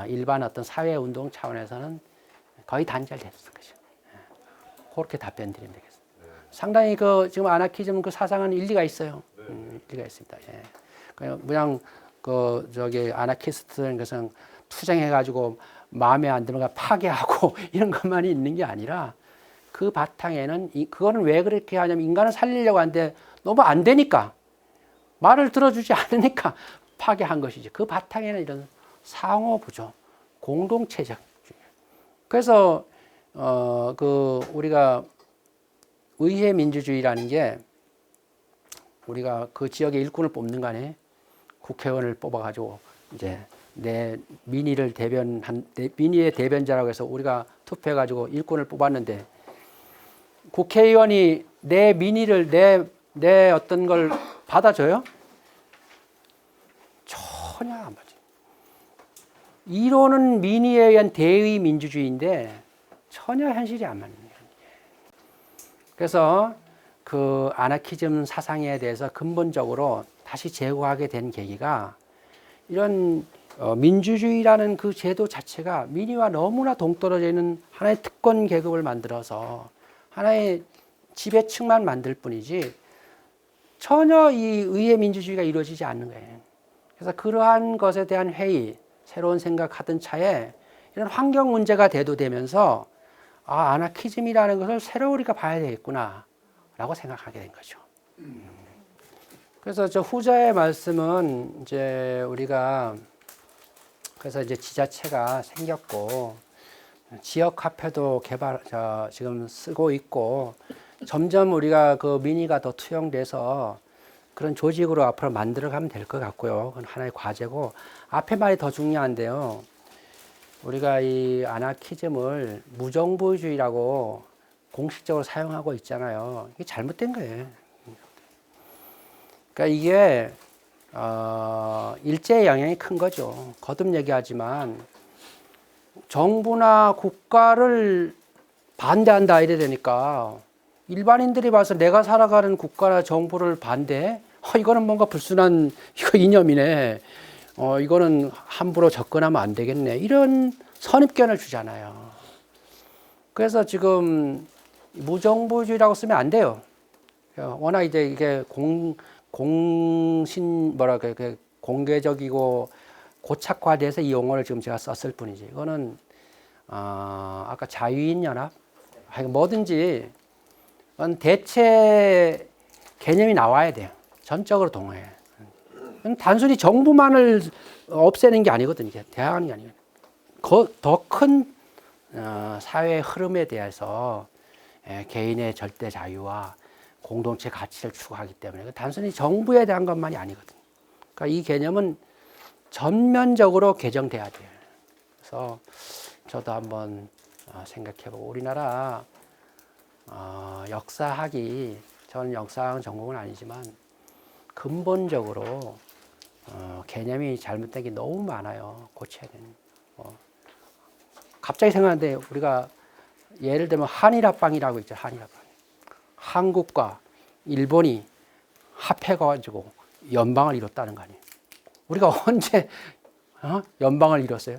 일반 어떤 사회 운동 차원에서는 거의 단절됐을 거죠. 그렇게 답변 드리면 되겠습니다. 상당히 그 지금 아나키즘 그 사상은 일리가 있어요. 일리가 있습니다. 예. 그냥 그 저기 아나키스트는 것은 투쟁해가지고 마음에 안 들면 파괴하고 이런 것만이 있는 게 아니라 그 바탕에는 그거는 왜 그렇게 하냐면 인간을 살리려고 하는데 너무 안 되니까 말을 들어주지 않으니까 파괴한 것이지. 그 바탕에는 이런 상호부조, 공동체적. 그래서 그 우리가 의회 민주주의라는 게 우리가 그 지역의 일꾼을 뽑는 거 아니에요? 국회의원을 뽑아가지고 이제 내 민의를 내 민의의 대변자라고 해서 우리가 투표해가지고 일꾼을 뽑았는데 국회의원이 내 민의를 내 어떤 걸 받아줘요? 전혀 안 받아요. 이론은 민의에 의한 대의 민주주의인데 전혀 현실이 안 맞는 거예요. 그래서 그 아나키즘 사상에 대해서 근본적으로 다시 제고하게 된 계기가 이런 민주주의라는 그 제도 자체가 민의와 너무나 동떨어져 있는 하나의 특권 계급을 만들어서 하나의 지배층만 만들 뿐이지 전혀 이 의회 민주주의가 이루어지지 않는 거예요. 그래서 그러한 것에 대한 회의, 새로운 생각하던 차에 이런 환경 문제가 대두되면서 아나키즘이라는 것을 새로 우리가 봐야 되겠구나 라고 생각하게 된 거죠. 그래서 저 후자의 말씀은 이제 우리가 그래서 이제 지자체가 생겼고 지역 화폐도 지금 쓰고 있고 점점 우리가 그 민의가 더 투영돼서 그런 조직으로 앞으로 만들어가면 될 것 같고요. 그건 하나의 과제고 앞에 말이 더 중요한데요. 우리가 이 아나키즘을 무정부주의라고 공식적으로 사용하고 있잖아요. 이게 잘못된 거예요. 그러니까 이게 일제의 영향이 큰 거죠. 거듭 얘기하지만 정부나 국가를 반대한다 이래 되니까 일반인들이 봐서 내가 살아가는 국가나 정부를 반대해? 이거는 뭔가 불순한 이념이네. 이거는 함부로 접근하면 안 되겠네. 이런 선입견을 주잖아요. 그래서 지금 무정부주의라고 쓰면 안 돼요. 워낙 이제 이게 공개적이고 고착화돼서 이 용어를 지금 제가 썼을 뿐이지. 이거는 아까 자유인 연합, 뭐든지 대체 개념이 나와야 돼요. 전적으로 동의해. 단순히 정부만을 없애는 게 아니거든요. 대항하는 게 아니에요. 더 큰 사회의 흐름에 대해서 개인의 절대 자유와 공동체 가치를 추구하기 때문에 단순히 정부에 대한 것만이 아니거든요. 그러니까 이 개념은 전면적으로 개정돼야 돼요. 그래서 저도 한번 생각해보고 우리나라 역사학이 저는 역사학 전공은 아니지만 근본적으로 개념이 잘못된 게 너무 많아요. 고쳐야 되는. 갑자기 생각하는데 우리가 예를 들면 한일합방이라고 있죠. 한일합방. 한국과 일본이 합해가지고 연방을 이뤘다는 거 아니에요. 우리가 언제 연방을 이뤘어요?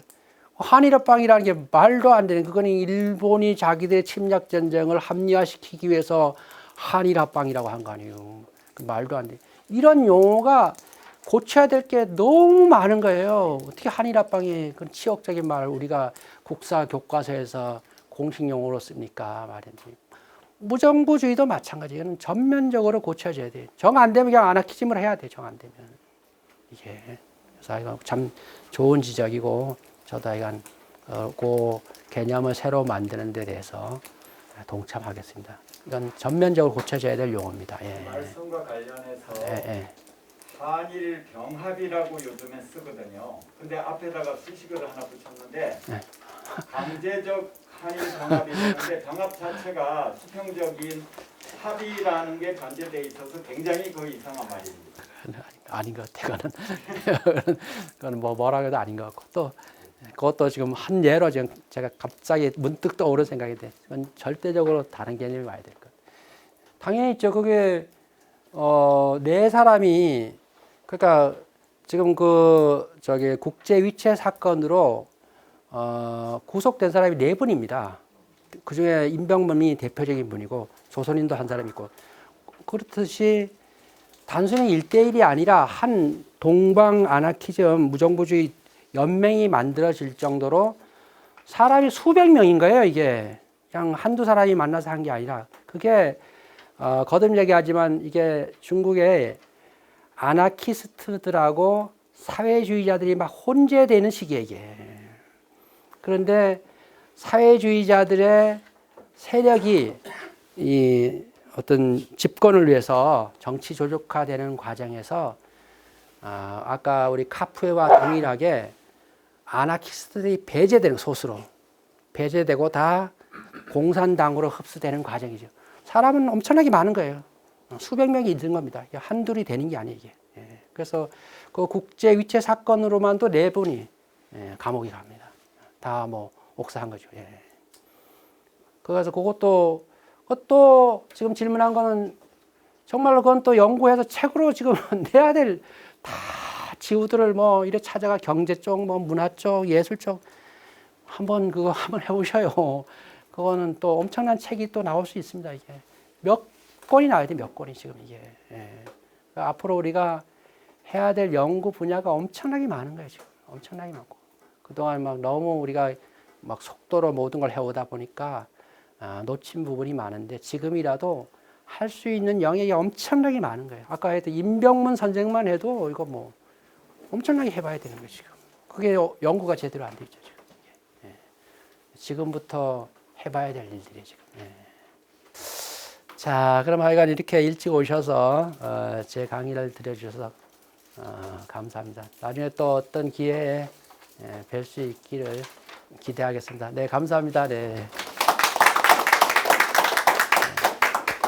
한일합방이라는 게 말도 안 되는, 그거는 일본이 자기들의 침략 전쟁을 합리화시키기 위해서 한일합방이라고 한 거 아니에요. 말도 안 돼. 이런 용어가 고쳐야 될 게 너무 많은 거예요. 어떻게 한일합방이 그런 치욕적인 말을 우리가 국사 교과서에서 공식 용어로 씁니까? 말인지. 무정부주의도 마찬가지예요. 이건 전면적으로 고쳐져야 돼요. 정 안 되면 그냥 아나키즘을 해야 돼. 정 안 되면. 이게. 그래서 이거 참 좋은 지적이고, 저도 이건 그 개념을 새로 만드는 데 대해서 동참하겠습니다. 이건 전면적으로 고쳐져야 될 용어입니다. 예. 말씀과 관련해서 예. 한일 병합이라고 요즘에 쓰거든요. 근데 앞에다가 수식어를 하나 붙였는데 강제적 한일 병합이 되는데 병합 자체가 수평적인 합의라는 게 관계돼 있어서 굉장히 그 이상한 말입니다. 아닌 것 같아요. 그건 뭐라 해도 아닌 것 같고 또 그것도 지금 한 예로 지금 제가 갑자기 문득 떠오른 생각이 돼. 그건 절대적으로 다른 개념이 와야 될 것. 당연히 있죠. 그게 네 사람이 그러니까 지금 국제 위체 사건으로 구속된 사람이 네 분입니다. 그 중에 임병범이 대표적인 분이고 조선인도 한 사람 있고 그렇듯이 단순히 1대1이 아니라 한 동방 아나키즘 무정부주의 연맹이 만들어질 정도로 사람이 수백 명인 거예요. 이게 그냥 한두 사람이 만나서 한 게 아니라 그게 거듭 얘기하지만 이게 중국의 아나키스트들하고 사회주의자들이 막 혼재되는 시기에 이게. 그런데 사회주의자들의 세력이 어떤 집권을 위해서 정치 조직화되는 과정에서 아까 우리 카프에와 동일하게 아나키스트들이 배제되는 소수로 배제되고 다 공산당으로 흡수되는 과정이죠. 사람은 엄청나게 많은 거예요. 수백 명이 있는 겁니다. 한둘이 되는 게 아니에요, 이게. 그래서 그 국제 위체 사건으로만도 4분이 감옥에 갑니다. 다 뭐 옥사한 거죠. 그래서 그것도 지금 질문한 거는 정말로 그건 또 연구해서 책으로 지금 내야 될 다 지우들을 뭐 이래 찾아가 경제 쪽, 뭐 문화 쪽, 예술 쪽 한번 그거 한번 해보셔요. 그거는 또 엄청난 책이 또 나올 수 있습니다. 이게 몇 권이 나와야 돼, 몇 권이 지금 이게. 그러니까 앞으로 우리가 해야 될 연구 분야가 엄청나게 많은 거예요, 지금. 엄청나게 많고. 그동안 막 너무 우리가 막 속도로 모든 걸 해오다 보니까 놓친 부분이 많은데 지금이라도 할 수 있는 영역이 엄청나게 많은 거예요. 아까 했던 임병문 선생만 해도 이거 뭐 엄청나게 해봐야 되는 거예요, 지금. 그게 연구가 제대로 안 돼 있죠, 지금. 지금부터 해봐야 될 일들이에요, 지금. 자, 그럼 하여간 이렇게 일찍 오셔서 제 강의를 들어주셔서 감사합니다. 나중에 또 어떤 기회에 뵐 수 있기를 기대하겠습니다. 네, 감사합니다. 네.